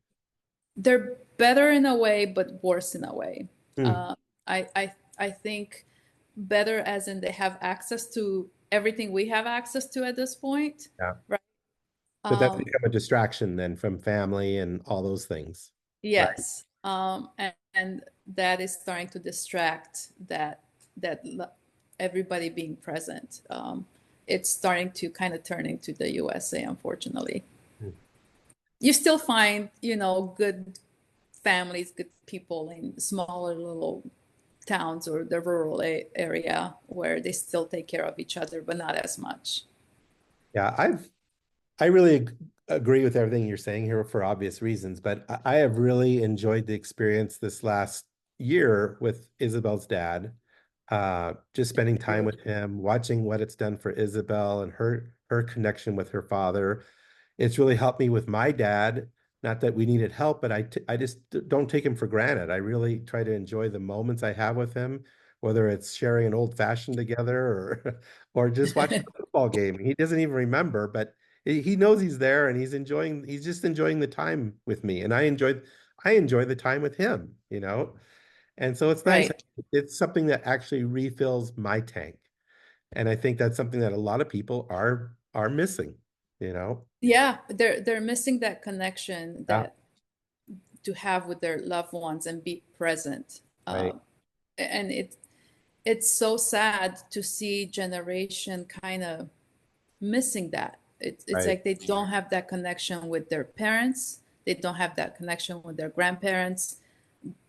[SPEAKER 2] they're better in a way, but worse in a way.
[SPEAKER 1] Hmm.
[SPEAKER 2] I think better as in they have access to everything we have access to at this point,
[SPEAKER 1] Yeah.
[SPEAKER 2] right?
[SPEAKER 1] But that's
[SPEAKER 2] Um,
[SPEAKER 1] become a distraction then from family and all those things. Right.
[SPEAKER 2] yes, and that is starting to distract everybody being present. It's starting to kind of turn into the USA, unfortunately.
[SPEAKER 1] Hmm.
[SPEAKER 2] You still find, good families, good people in smaller little towns or the rural area where they still take care of each other, but not as much.
[SPEAKER 1] Yeah, I really agree with everything you're saying here for obvious reasons, but I have really enjoyed the experience this last year with Isabel's dad. Just spending time with him, watching what it's done for Isabel and her connection with her father. It's really helped me with my dad. Not that we needed help, but I just don't take him for granted. I really try to enjoy the moments I have with him, whether it's sharing an old fashioned together or or just watching a football game. He doesn't even remember, but he knows he's there and he's just enjoying the time with me. And I enjoy the time with him, you know? And so it's nice.
[SPEAKER 2] Right.
[SPEAKER 1] It's something that actually refills my tank. And I think that's something that a lot of people are missing, you know?
[SPEAKER 2] Yeah, they're missing that connection
[SPEAKER 1] Yeah,
[SPEAKER 2] that to have with their loved ones and be present.
[SPEAKER 1] right,
[SPEAKER 2] And it's so sad to see generation kind of missing that. It's
[SPEAKER 1] right,
[SPEAKER 2] like they don't have that connection with their parents. They don't have that connection with their grandparents.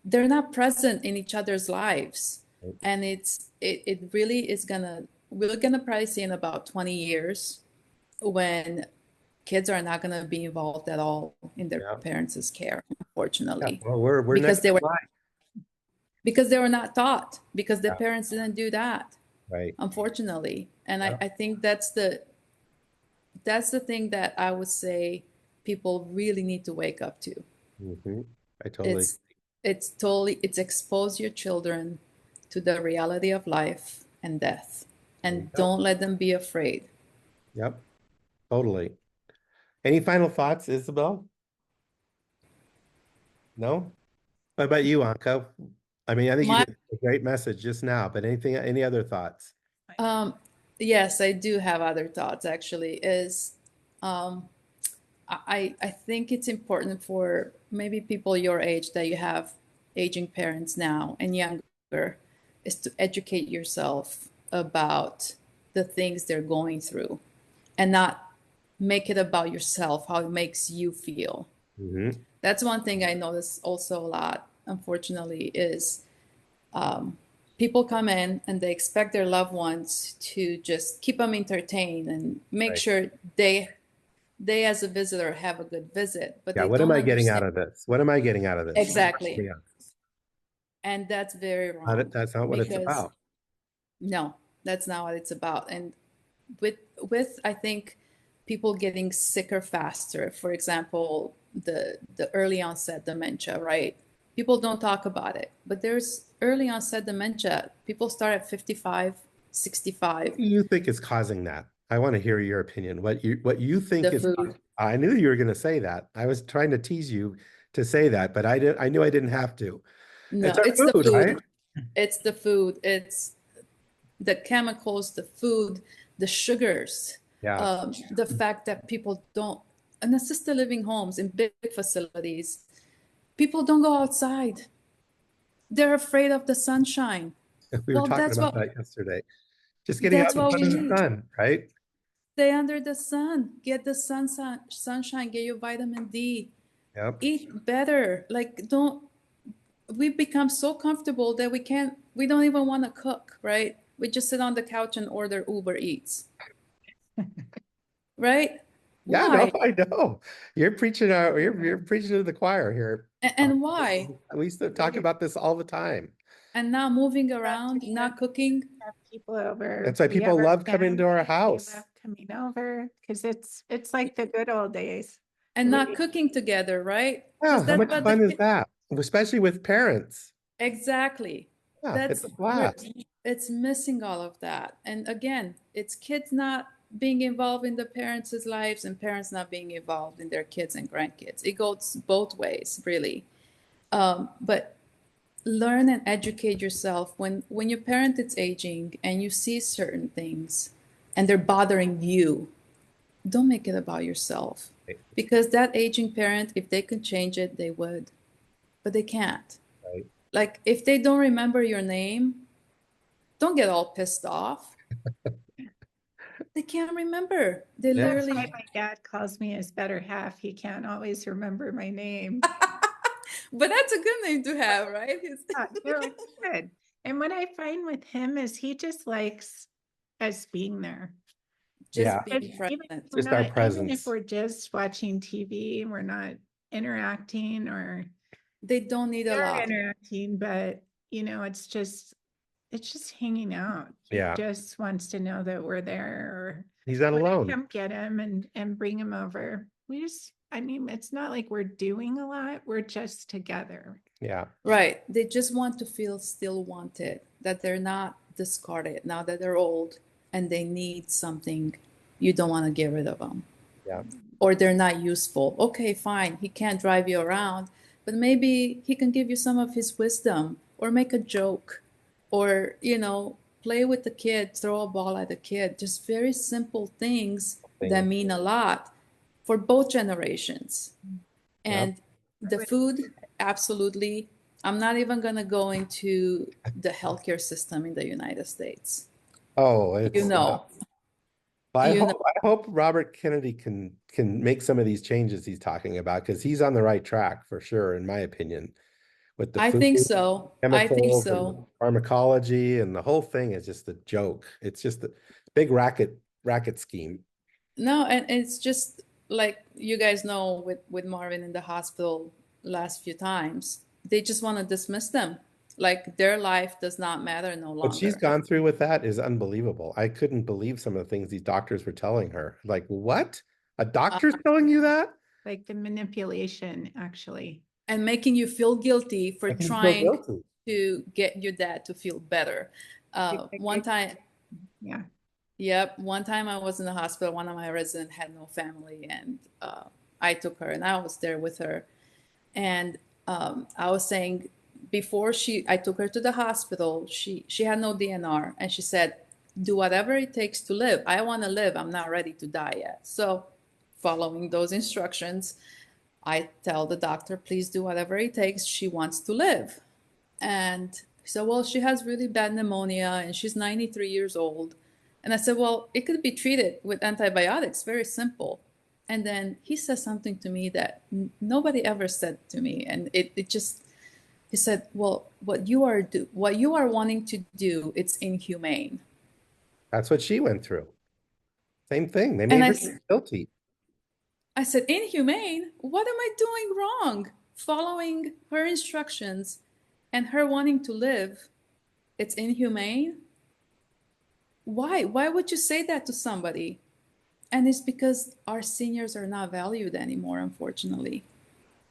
[SPEAKER 2] They're not present in each other's lives.
[SPEAKER 1] right.
[SPEAKER 2] And it really is we're gonna probably see in about 20 years when kids are not gonna be involved at all in their
[SPEAKER 1] Yeah.
[SPEAKER 2] parents' care,
[SPEAKER 1] Yeah.
[SPEAKER 2] unfortunately.
[SPEAKER 1] Well, we're
[SPEAKER 2] Because
[SPEAKER 1] next
[SPEAKER 2] they
[SPEAKER 1] in
[SPEAKER 2] were
[SPEAKER 1] line.
[SPEAKER 2] because they were not taught, because their
[SPEAKER 1] Yeah,
[SPEAKER 2] parents didn't do that,
[SPEAKER 1] right.
[SPEAKER 2] unfortunately. And
[SPEAKER 1] Yeah.
[SPEAKER 2] I think that's the thing that I would say people really need to wake up to.
[SPEAKER 1] Hmm. I totally.
[SPEAKER 2] It's it's expose your children to the reality of life and death,
[SPEAKER 1] There you
[SPEAKER 2] and
[SPEAKER 1] go.
[SPEAKER 2] don't let them be afraid.
[SPEAKER 1] Yep, totally. Any final thoughts, Isabel? No? What about you, Anka? I mean, I think you
[SPEAKER 2] My
[SPEAKER 1] did a great message just now, but any other thoughts?
[SPEAKER 2] um yes, I do have other thoughts actually. Is um I think it's important for maybe people your age that you have aging parents now and younger is to educate yourself about the things they're going through and not make it about yourself, how it makes you feel.
[SPEAKER 1] Hmm.
[SPEAKER 2] That's one thing I notice also a lot, unfortunately, is people come in and they expect their loved ones to just keep them entertained and make
[SPEAKER 1] Right.
[SPEAKER 2] sure they as a visitor have a good visit, but
[SPEAKER 1] Yeah,
[SPEAKER 2] they
[SPEAKER 1] what am
[SPEAKER 2] don't
[SPEAKER 1] I getting out
[SPEAKER 2] understand.
[SPEAKER 1] of this? What am I getting out of this?
[SPEAKER 2] Exactly.
[SPEAKER 1] Yeah,
[SPEAKER 2] And that's very wrong
[SPEAKER 1] that's not what it's
[SPEAKER 2] because
[SPEAKER 1] about.
[SPEAKER 2] no, that's not what it's about. And with I think people getting sicker faster, for example, the early onset dementia, right? People don't talk about it, but there's early onset dementia. People start at 55, 65.
[SPEAKER 1] What do you think is causing that? I want to hear your opinion. What you think
[SPEAKER 2] The
[SPEAKER 1] is,
[SPEAKER 2] food.
[SPEAKER 1] I knew you were going to say that. I was trying to tease you to say that, but I knew I didn't have to. It's
[SPEAKER 2] No,
[SPEAKER 1] our
[SPEAKER 2] it's the
[SPEAKER 1] food, right?
[SPEAKER 2] food. It's the food. It's the chemicals, the food, the sugars,
[SPEAKER 1] Yeah.
[SPEAKER 2] the fact that people don't, in assisted living homes, in big facilities, people don't go outside. They're afraid of the sunshine.
[SPEAKER 1] We were
[SPEAKER 2] Well,
[SPEAKER 1] talking about that yesterday. Just getting out
[SPEAKER 2] that's
[SPEAKER 1] in
[SPEAKER 2] what we
[SPEAKER 1] front of the
[SPEAKER 2] need.
[SPEAKER 1] sun, right?
[SPEAKER 2] Stay under the sun, get the sunshine, get your vitamin D,
[SPEAKER 1] Yep.
[SPEAKER 2] eat better. Like, don't, we become so comfortable that we don't even want to cook, right? We just sit on the couch and order Uber Eats, right?
[SPEAKER 1] Yeah, no,
[SPEAKER 2] Why?
[SPEAKER 1] I know. You're preaching to the choir here.
[SPEAKER 2] And why?
[SPEAKER 1] We used to talk about this all the time.
[SPEAKER 2] And now moving around, not cooking,
[SPEAKER 3] Have people over.
[SPEAKER 1] That's why
[SPEAKER 3] We
[SPEAKER 1] people
[SPEAKER 3] have our
[SPEAKER 1] love coming to our
[SPEAKER 3] family, they
[SPEAKER 1] house.
[SPEAKER 3] love coming over because it's like the good old days.
[SPEAKER 2] and not
[SPEAKER 3] We-
[SPEAKER 2] cooking together, right?
[SPEAKER 1] Yeah,
[SPEAKER 2] Because
[SPEAKER 1] how
[SPEAKER 2] that's
[SPEAKER 1] much
[SPEAKER 2] what
[SPEAKER 1] fun is that? Especially with parents.
[SPEAKER 2] exactly.
[SPEAKER 1] Yeah, it's
[SPEAKER 2] That's
[SPEAKER 1] a blast.
[SPEAKER 2] it's missing all of that. And again, it's kids not being involved in the parents' lives and parents not being involved in their kids and grandkids. It goes both ways, really. But learn and educate yourself when your parent is aging and you see certain things and they're bothering you, don't make it about yourself, because that aging parent, if they could change it, they would, but they can't.
[SPEAKER 1] Right.
[SPEAKER 2] Like if they don't remember your name, don't get all pissed off. They can't remember. They
[SPEAKER 1] Yeah.
[SPEAKER 3] That's why
[SPEAKER 2] literally,
[SPEAKER 3] my dad calls me his better half. He can't always remember my name.
[SPEAKER 2] but that's a good name to have, right?
[SPEAKER 3] No, it's good. And what I find with him is he just likes us being there.
[SPEAKER 2] Just
[SPEAKER 1] Yeah.
[SPEAKER 2] being
[SPEAKER 3] Even
[SPEAKER 2] present.
[SPEAKER 3] we're
[SPEAKER 1] Just our
[SPEAKER 3] not, even
[SPEAKER 1] presence.
[SPEAKER 3] if we're just watching TV, we're not interacting or
[SPEAKER 2] They don't need a
[SPEAKER 3] they're
[SPEAKER 2] lot.
[SPEAKER 3] interacting, but it's just hanging out. He
[SPEAKER 1] Yeah.
[SPEAKER 3] just wants to know that we're there or
[SPEAKER 1] He's not
[SPEAKER 3] when I
[SPEAKER 1] alone.
[SPEAKER 3] come get him and bring him over. I mean, it's not like we're doing a lot. We're just together.
[SPEAKER 1] Yeah.
[SPEAKER 2] Right. They just want to feel still wanted, that they're not discarded now that they're old and they need something. You don't want to get rid of them.
[SPEAKER 1] Yeah.
[SPEAKER 2] Or they're not useful. Okay, fine. He can't drive you around, but maybe he can give you some of his wisdom or make a joke or, play with the kid, throw a ball at the kid. Just very simple things that mean a lot for both generations. And the food, absolutely. I'm not even going to go into the healthcare system in the United States.
[SPEAKER 1] Oh, it's
[SPEAKER 2] You know,
[SPEAKER 1] I
[SPEAKER 2] you know.
[SPEAKER 1] hope Robert Kennedy can make some of these changes he's talking about, because he's on the right track for sure, in my opinion, with the
[SPEAKER 2] I
[SPEAKER 1] food,
[SPEAKER 2] think so. I think
[SPEAKER 1] chemicals, and
[SPEAKER 2] so.
[SPEAKER 1] pharmacology, and the whole thing is just a joke. It's just a big racket scheme.
[SPEAKER 2] No, and it's just like you guys know with Marvin in the hospital last few times, they just want to dismiss them. Like their life does not matter no
[SPEAKER 1] What she's
[SPEAKER 2] longer.
[SPEAKER 1] gone through with that is unbelievable. I couldn't believe some of the things these doctors were telling her. Like, what? A doctor's telling you that?
[SPEAKER 3] Like the manipulation, actually.
[SPEAKER 2] And making you feel guilty for
[SPEAKER 1] I can feel
[SPEAKER 2] trying
[SPEAKER 1] guilty.
[SPEAKER 2] to get your dad to feel better. One time,
[SPEAKER 3] Yeah.
[SPEAKER 2] yep, one time I was in the hospital. One of my residents had no family, and I took her, and I was there with her. And I was saying before I took her to the hospital, she had no DNR, and she said, "Do whatever it takes to live. I want to live. I'm not ready to die yet." So, following those instructions, I tell the doctor, "Please do whatever it takes. She wants to live." And he said, "Well, she has really bad pneumonia, and she's 93 years old." And I said, "Well, it could be treated with antibiotics. Very simple." And then he says something to me that nobody ever said to me, and it just he said, "Well, what you are wanting to do, it's inhumane."
[SPEAKER 1] That's what she went through. Same thing. They
[SPEAKER 2] And
[SPEAKER 1] made her feel guilty.
[SPEAKER 2] I said, "Inhumane? What am I doing wrong? Following her instructions and her wanting to live, it's inhumane? Why? Why would you say that to somebody?" And it's because our seniors are not valued anymore, unfortunately.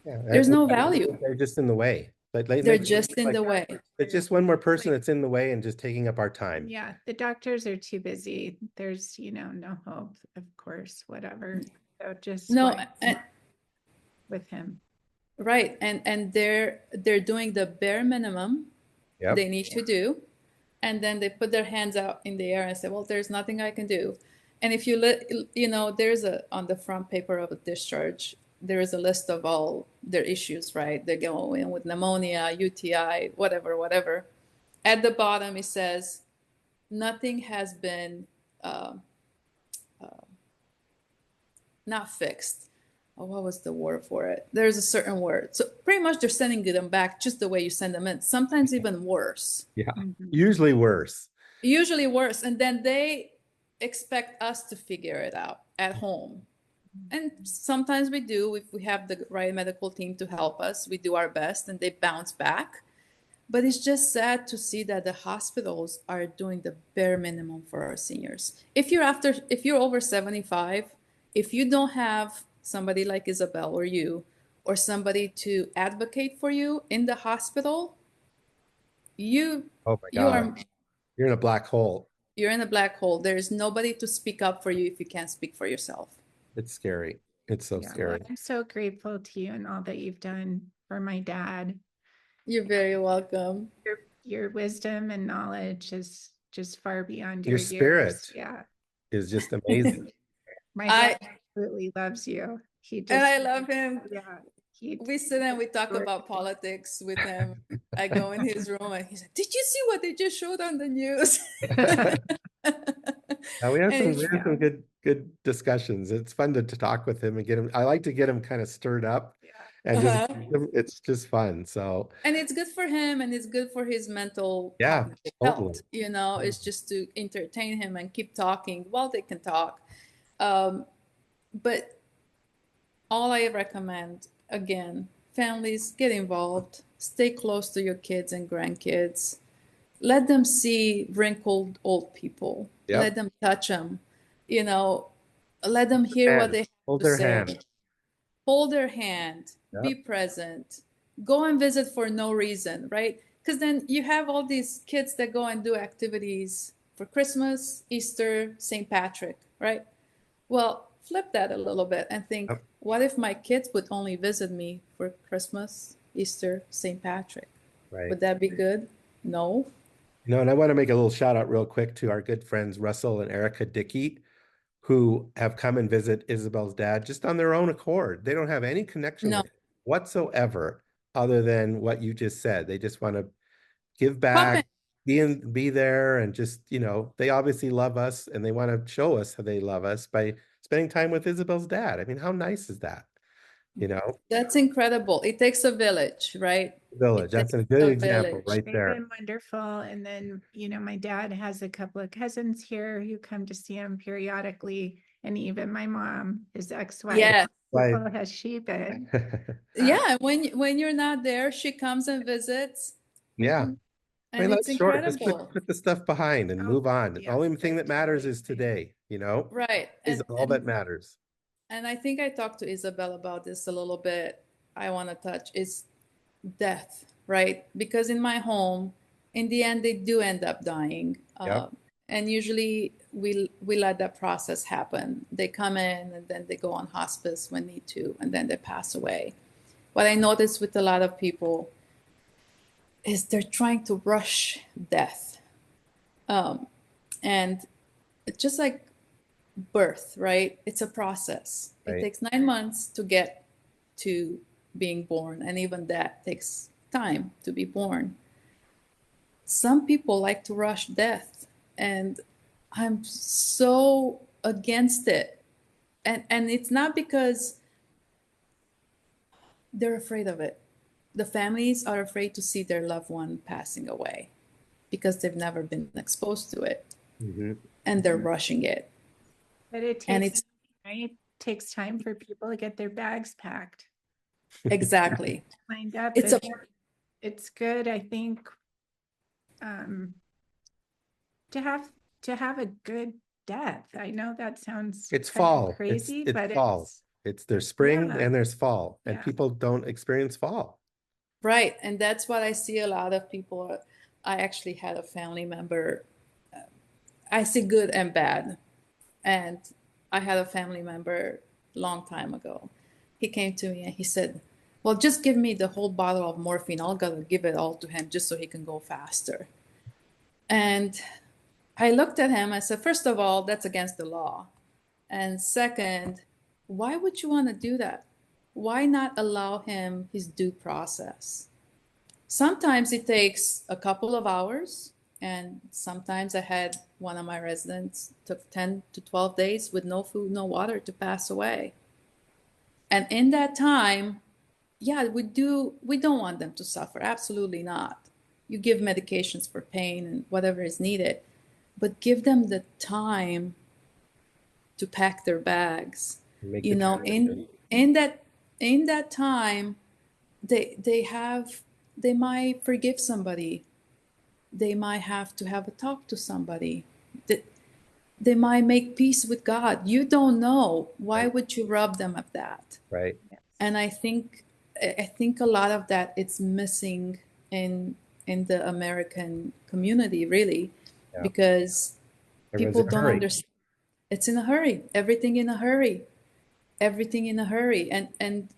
[SPEAKER 1] Yeah,
[SPEAKER 2] There's no value.
[SPEAKER 1] they're just in the way.
[SPEAKER 2] They're just in the way.
[SPEAKER 1] It's just one more person that's in the way and just taking up our time.
[SPEAKER 3] Yeah, the doctors are too busy. There's, no hope, of course, whatever. So just
[SPEAKER 2] No,
[SPEAKER 3] with him.
[SPEAKER 2] right. And they're doing the bare minimum
[SPEAKER 1] Yep.
[SPEAKER 2] they need to do. And then they put their hands out in the air and say, "Well, there's nothing I can do." And if there's on the front paper of a discharge, there is a list of all their issues, right? They go in with pneumonia, UTI, whatever. At the bottom, it says, "Nothing has been not fixed." Oh, what was the word for it? There's a certain word. So pretty much they're sending them back just the way you send them in, sometimes even worse.
[SPEAKER 1] Yeah.
[SPEAKER 3] Mhm.
[SPEAKER 1] Usually worse.
[SPEAKER 2] Usually worse. And then they expect us to figure it out at home. And sometimes we do. If we have the right medical team to help us, we do our best and they bounce back. But it's just sad to see that the hospitals are doing the bare minimum for our seniors. If you're over 75, if you don't have somebody like Isabel or you, or somebody to advocate for you in the hospital, you
[SPEAKER 1] Oh my
[SPEAKER 2] you are
[SPEAKER 1] God. You're in a black hole.
[SPEAKER 2] you're in a black hole. There is nobody to speak up for you if you can't speak for yourself.
[SPEAKER 1] It's scary. It's so
[SPEAKER 3] Yeah, well,
[SPEAKER 1] scary.
[SPEAKER 3] I'm so grateful to you and all that you've done for my dad.
[SPEAKER 2] You're very welcome.
[SPEAKER 3] Your wisdom and knowledge is just far beyond
[SPEAKER 1] Your
[SPEAKER 3] your years.
[SPEAKER 1] spirit
[SPEAKER 3] Yeah.
[SPEAKER 1] is just amazing.
[SPEAKER 3] My
[SPEAKER 2] I
[SPEAKER 3] dad absolutely loves you. He
[SPEAKER 2] and
[SPEAKER 3] just,
[SPEAKER 2] I love him.
[SPEAKER 3] yeah, he,
[SPEAKER 2] We sit and we talk about politics with him. I go in his room and he's like, "Did you see what they just showed on the news?"
[SPEAKER 1] Now we have
[SPEAKER 2] And
[SPEAKER 1] some good discussions. It's fun to talk with him and get him. I like to get him kind of stirred up and just
[SPEAKER 2] uh-huh.
[SPEAKER 1] it's just fun. So
[SPEAKER 2] And it's good for him and it's good for his mental
[SPEAKER 1] yeah,
[SPEAKER 2] cognitive
[SPEAKER 1] totally.
[SPEAKER 2] health. It's just to entertain him and keep talking while they can talk. But all I recommend, again, families get involved, stay close to your kids and grandkids. Let them see wrinkled old people.
[SPEAKER 1] Yep.
[SPEAKER 2] Let them touch them. Let them hear what they have
[SPEAKER 1] Hold
[SPEAKER 2] to
[SPEAKER 1] their
[SPEAKER 2] say.
[SPEAKER 1] hand.
[SPEAKER 2] Hold their hand.
[SPEAKER 1] Yep.
[SPEAKER 2] Be present. Go and visit for no reason, right? Because then you have all these kids that go and do activities for Christmas, Easter, St. Patrick, right? Well, flip that a little bit and think,
[SPEAKER 1] Yep.
[SPEAKER 2] what if my kids would only visit me for Christmas, Easter, St. Patrick?
[SPEAKER 1] Right.
[SPEAKER 2] Would that be good? No.
[SPEAKER 1] And I want to make a little shout out real quick to our good friends Russell and Erica Dickey, who have come and visit Isabel's dad just on their own accord. They don't have any connection
[SPEAKER 2] No.
[SPEAKER 1] with him whatsoever, other than what you just said. They just want to give
[SPEAKER 2] Pop
[SPEAKER 1] back,
[SPEAKER 2] in.
[SPEAKER 1] be there, and just, they obviously love us and they want to show us how they love us by spending time with Isabel's dad. I mean, how nice is that?
[SPEAKER 2] That's incredible. It takes a village, right?
[SPEAKER 1] Village.
[SPEAKER 2] It
[SPEAKER 1] That's a
[SPEAKER 2] takes
[SPEAKER 1] good
[SPEAKER 2] a
[SPEAKER 1] example
[SPEAKER 2] village.
[SPEAKER 1] right
[SPEAKER 3] they've
[SPEAKER 1] there.
[SPEAKER 3] been wonderful. And then, my dad has a couple of cousins here who come to see him periodically. And even my mom, his ex-wife,
[SPEAKER 2] Yeah.
[SPEAKER 3] how has she been?
[SPEAKER 2] Yeah. When you're not there, she comes and visits.
[SPEAKER 1] Yeah.
[SPEAKER 2] And
[SPEAKER 1] I mean,
[SPEAKER 2] it's
[SPEAKER 1] that's short. Just
[SPEAKER 2] incredible.
[SPEAKER 1] put the stuff behind and
[SPEAKER 3] Oh,
[SPEAKER 1] move on. The
[SPEAKER 3] yeah.
[SPEAKER 1] only thing that matters is today,
[SPEAKER 2] Right.
[SPEAKER 1] is all that matters.
[SPEAKER 2] And I think I talked to Isabel about this a little bit. I want to touch is death, right? Because in my home, in the end, they do end up dying.
[SPEAKER 1] Yep.
[SPEAKER 2] And usually we let that process happen. They come in and then they go on hospice when need to, and then they pass away. What I notice with a lot of people is they're trying to rush death. And just like birth, right? It's a process.
[SPEAKER 1] Right.
[SPEAKER 2] It takes 9 months to get to being born, and even that takes time to be born. Some people like to rush death, and I'm so against it. And it's not because they're afraid of it. The families are afraid to see their loved one passing away because they've never been exposed to it.
[SPEAKER 1] Mm-hmm.
[SPEAKER 2] And they're rushing it.
[SPEAKER 3] But it takes time for people to get their bags packed.
[SPEAKER 2] Exactly.
[SPEAKER 3] Lined up. It's good, I think, to have a good death. I know that sounds
[SPEAKER 1] It's fall.
[SPEAKER 3] crazy,
[SPEAKER 1] It's
[SPEAKER 3] but
[SPEAKER 1] fall. There's spring and there's fall, and
[SPEAKER 3] Yeah.
[SPEAKER 1] people don't experience fall.
[SPEAKER 2] Right. And that's what I see a lot of people. I actually had a family member. I see good and bad. And I had a family member long time ago. He came to me and he said, well, just give me the whole bottle of morphine. I'll gotta give it all to him just so he can go faster. And I looked at him. I said, first of all, that's against the law. And second, why would you want to do that? Why not allow him his due process? Sometimes it takes a couple of hours, and sometimes I had one of my residents took 10 to 12 days with no food, no water to pass away. And in that time, yeah, we don't want them to suffer. Absolutely not. You give medications for pain and whatever is needed, but give them the time to pack their bags.
[SPEAKER 1] You know,
[SPEAKER 2] in that time, they have they might forgive somebody. They might have to have a talk to somebody. They might make peace with God. You don't know. Why
[SPEAKER 1] Right.
[SPEAKER 2] would you rob them of that?
[SPEAKER 1] Right.
[SPEAKER 2] And I think a lot of that it's missing in the American community, really,
[SPEAKER 1] Yeah.
[SPEAKER 2] because
[SPEAKER 1] Everyone's
[SPEAKER 2] people
[SPEAKER 1] in a
[SPEAKER 2] don't
[SPEAKER 1] hurry.
[SPEAKER 2] understand. It's in a hurry. Everything in a hurry. Everything in a hurry. And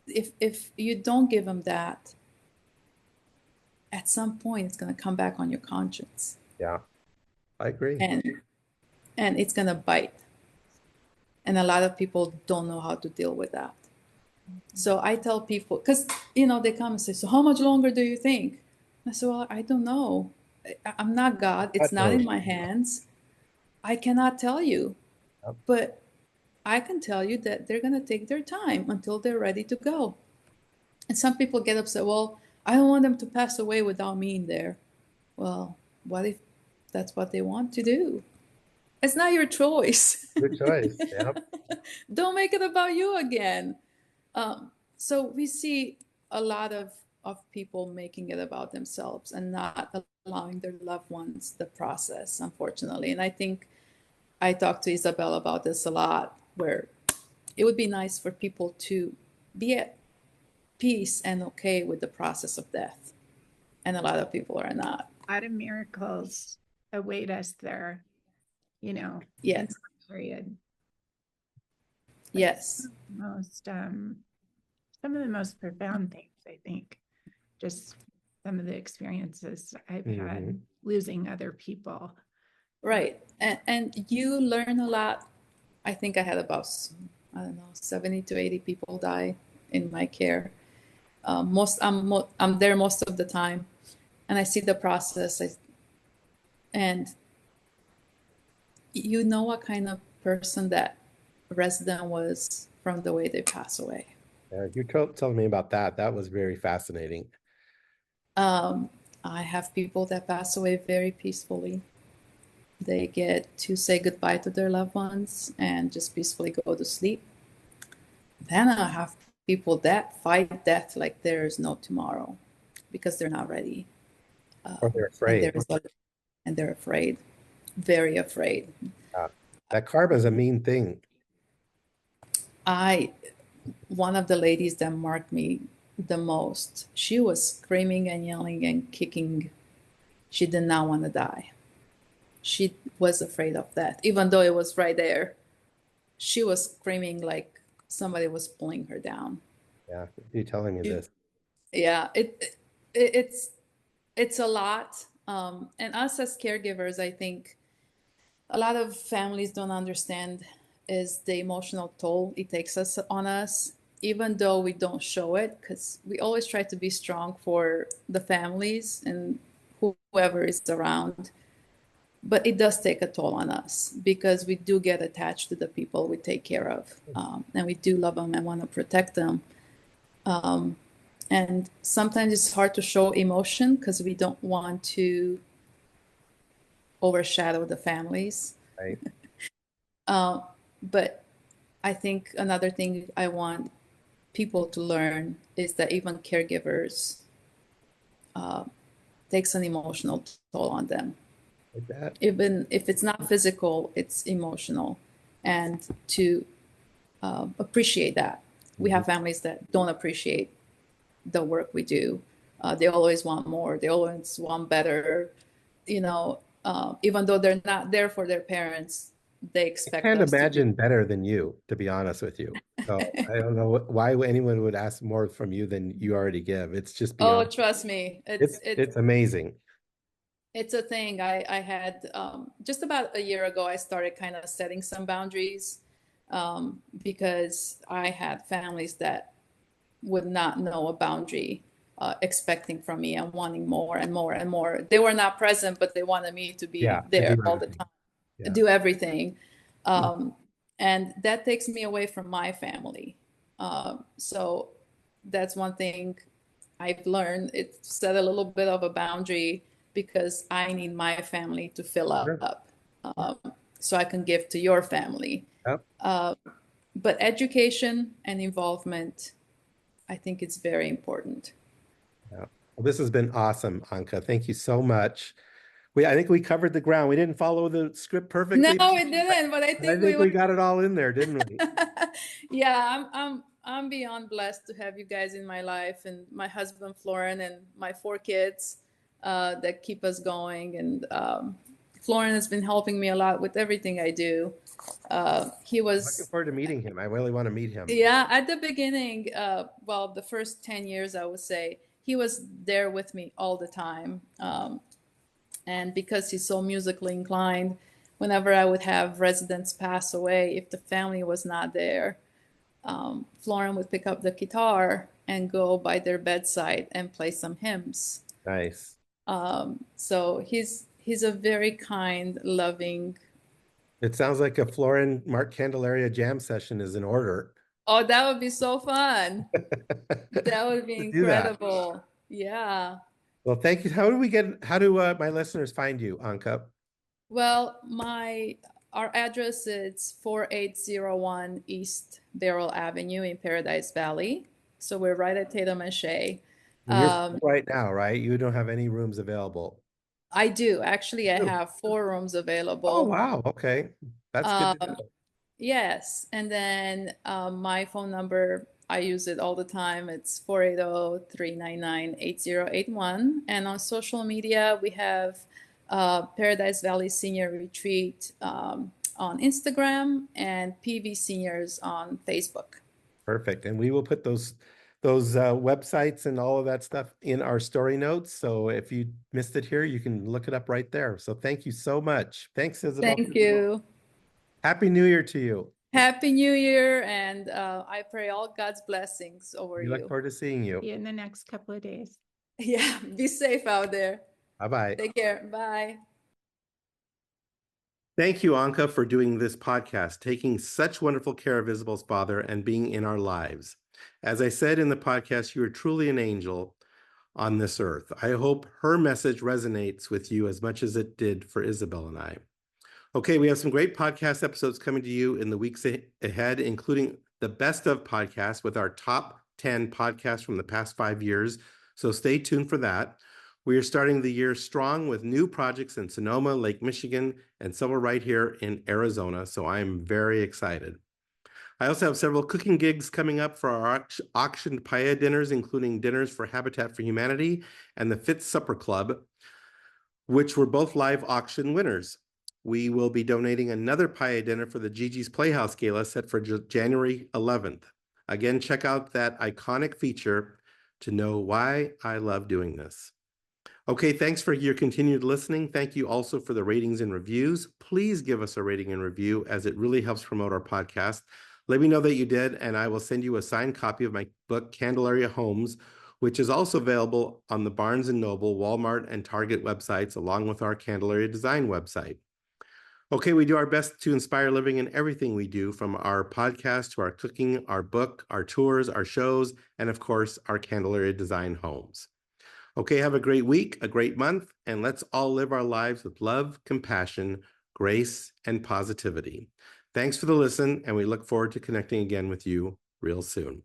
[SPEAKER 2] if you don't give them that, at some point it's going to come back on your conscience,
[SPEAKER 1] Yeah, I agree.
[SPEAKER 2] and it's going to bite. And a lot of people don't know how to deal with that. So I tell people, because they come and say, so how much longer do you think? I say, well, I don't know. I'm not God. It's
[SPEAKER 1] God
[SPEAKER 2] not in
[SPEAKER 1] knows.
[SPEAKER 2] my hands. I cannot tell you.
[SPEAKER 1] Yep.
[SPEAKER 2] But I can tell you that they're going to take their time until they're ready to go. And some people get upset, well, I don't want them to pass away without me in there. Well, what if that's what they want to do? It's not your choice.
[SPEAKER 1] Good choice. Yep.
[SPEAKER 2] Don't make it about you again. So we see a lot of people making it about themselves and not allowing their loved ones the process, unfortunately. And I think I talked to Isabel about this a lot, where it would be nice for people to be at peace and okay with the process of death. And a lot of people are not.
[SPEAKER 3] A lot of miracles await us there, in
[SPEAKER 2] Yes.
[SPEAKER 3] that period.
[SPEAKER 2] Yes.
[SPEAKER 3] Some of the most profound things, I think, just some of the experiences I've had losing other people.
[SPEAKER 2] Right. And you learn a lot. I think I had about, I don't know, 70 to 80 people die in my care. I'm there most of the time, and I see the process. And you know what kind of person that resident was from the way they pass away.
[SPEAKER 1] Yeah, you telling me about that. That was very fascinating.
[SPEAKER 2] I have people that pass away very peacefully. They get to say goodbye to their loved ones and just peacefully go to sleep. Then I have people that fight death like there is no tomorrow because they're not ready.
[SPEAKER 1] Or they're
[SPEAKER 2] And
[SPEAKER 1] afraid.
[SPEAKER 2] they're afraid, very afraid.
[SPEAKER 1] That karma is a mean thing.
[SPEAKER 2] One of the ladies that marked me the most, she was screaming and yelling and kicking. She did not want to die. She was afraid of death, even though it was right there. She was screaming like somebody was pulling her down.
[SPEAKER 1] Yeah, you telling me this.
[SPEAKER 2] Yeah, it's a lot. And us as caregivers, I think a lot of families don't understand is the emotional toll it takes us on us, even though we don't show it, because we always try to be strong for the families and whoever is around. But it does take a toll on us because we do get attached to the people we take care of, and we do love them and want to protect them. And sometimes it's hard to show emotion because we don't want to overshadow the families.
[SPEAKER 1] Right.
[SPEAKER 2] But I think another thing I want people to learn is that even caregivers takes an emotional toll on them.
[SPEAKER 1] Like that.
[SPEAKER 2] Even if it's not physical, it's emotional. And to appreciate that. We have families that don't appreciate the work we do. They always want more. They always want better. Even though they're not there for their parents, they expect
[SPEAKER 1] I can't
[SPEAKER 2] us to do.
[SPEAKER 1] imagine better than you, to be honest with you. So I don't know why anyone would ask more from you than you already give. It's just
[SPEAKER 2] Oh,
[SPEAKER 1] beyond.
[SPEAKER 2] trust me,
[SPEAKER 1] It's amazing.
[SPEAKER 2] it's a thing. I had just about a year ago, I started kind of setting some boundaries because I had families that would not know a boundary, expecting from me and wanting more and more and more. They were not present, but they wanted me to be
[SPEAKER 1] Yeah, to
[SPEAKER 2] there
[SPEAKER 1] do
[SPEAKER 2] all the
[SPEAKER 1] everything.
[SPEAKER 2] time,
[SPEAKER 1] Yeah.
[SPEAKER 2] do everything. And that takes me away from my family. So that's one thing I've learned. It set a little bit of a boundary because I need my family to fill
[SPEAKER 1] Sure.
[SPEAKER 2] up so I can give to your family.
[SPEAKER 1] Yep.
[SPEAKER 2] But education and involvement, I think it's very important.
[SPEAKER 1] Well, this has been awesome, Anka. Thank you so much. I think we covered the ground. We didn't follow the script
[SPEAKER 2] No,
[SPEAKER 1] perfectly,
[SPEAKER 2] it didn't, but I
[SPEAKER 1] but I
[SPEAKER 2] think we
[SPEAKER 1] think we
[SPEAKER 2] went.
[SPEAKER 1] got it all in there, didn't we?
[SPEAKER 2] Yeah, I'm beyond blessed to have you guys in my life, and my husband Florin and my 4 kids that keep us going. And Florin has been helping me a lot with everything I do. He
[SPEAKER 1] Looking
[SPEAKER 2] was,
[SPEAKER 1] forward to meeting him. I really want to meet him.
[SPEAKER 2] yeah, at the beginning, well, the first 10 years, I would say, he was there with me all the time. And because he's so musically inclined, whenever I would have residents pass away, if the family was not there, Florin would pick up the guitar and go by their bedside and play some hymns.
[SPEAKER 1] Nice.
[SPEAKER 2] So he's a very kind, loving.
[SPEAKER 1] It sounds like a Florin Mark Candelaria jam session is in order.
[SPEAKER 2] Oh, that would be so fun. That would be
[SPEAKER 1] To do that.
[SPEAKER 2] incredible. Yeah.
[SPEAKER 1] Well, thank you. How do my listeners find you, Anka?
[SPEAKER 2] Well, our address is 4801 East Beryl Avenue in Paradise Valley. So we're right at Tatum and Shea.
[SPEAKER 1] And you're full right now, right? You don't have any rooms available.
[SPEAKER 2] I do. Actually, I
[SPEAKER 1] Oh.
[SPEAKER 2] have 4 rooms
[SPEAKER 1] Oh,
[SPEAKER 2] available.
[SPEAKER 1] wow. Okay. That's good to know.
[SPEAKER 2] Yes. And then my phone number, I use it all the time. It's 480-399-8081. And on social media, we have Paradise Valley Senior Retreat on Instagram and PV Seniors on Facebook.
[SPEAKER 1] Perfect. And we will put those websites and all of that stuff in our story notes. So if you missed it here, you can look it up right there. So thank you so much. Thanks, Isabel.
[SPEAKER 2] Thank you.
[SPEAKER 1] Happy New Year to you.
[SPEAKER 2] Happy New Year. And I pray all God's blessings over
[SPEAKER 1] We
[SPEAKER 2] you.
[SPEAKER 1] look forward to seeing you.
[SPEAKER 3] See you in the next couple of days.
[SPEAKER 2] Yeah. Be safe out there.
[SPEAKER 1] Bye-bye.
[SPEAKER 2] Take care. Bye.
[SPEAKER 1] Thank you, Anka, for doing this podcast, taking such wonderful care of Isabel's father and being in our lives. As I said in the podcast, you are truly an angel on this earth. I hope her message resonates with you as much as it did for Isabel and I. Okay, we have some great podcast episodes coming to you in the weeks ahead, including the best of podcasts with our top 10 podcasts from the past 5 years. So stay tuned for that. We are starting the year strong with new projects in Sonoma, Lake Michigan, and several right here in Arizona. So I'm very excited. I also have several cooking gigs coming up for our auctioned paella dinners, including dinners for Habitat for Humanity and the Fifth Supper Club, which were both live auction winners. We will be donating another paella dinner for the Gigi's Playhouse Gala set for January 11th. Again, check out that iconic feature to know why I love doing this. Okay, thanks for your continued listening. Thank you also for the ratings and reviews. Please give us a rating and review as it really helps promote our podcast. Let me know that you did, and I will send you a signed copy of my book, Candelaria Homes, which is also available on the Barnes & Noble, Walmart, and Target websites, along with our Candelaria Design website. Okay, we do our best to inspire living in everything we do, from our podcast to our cooking, our book, our tours, our shows, and of course, our Candelaria Design homes. Okay, have a great week, a great month, and let's all live our lives with love, compassion, grace, and positivity. Thanks for the listen, and we look forward to connecting again with you real soon.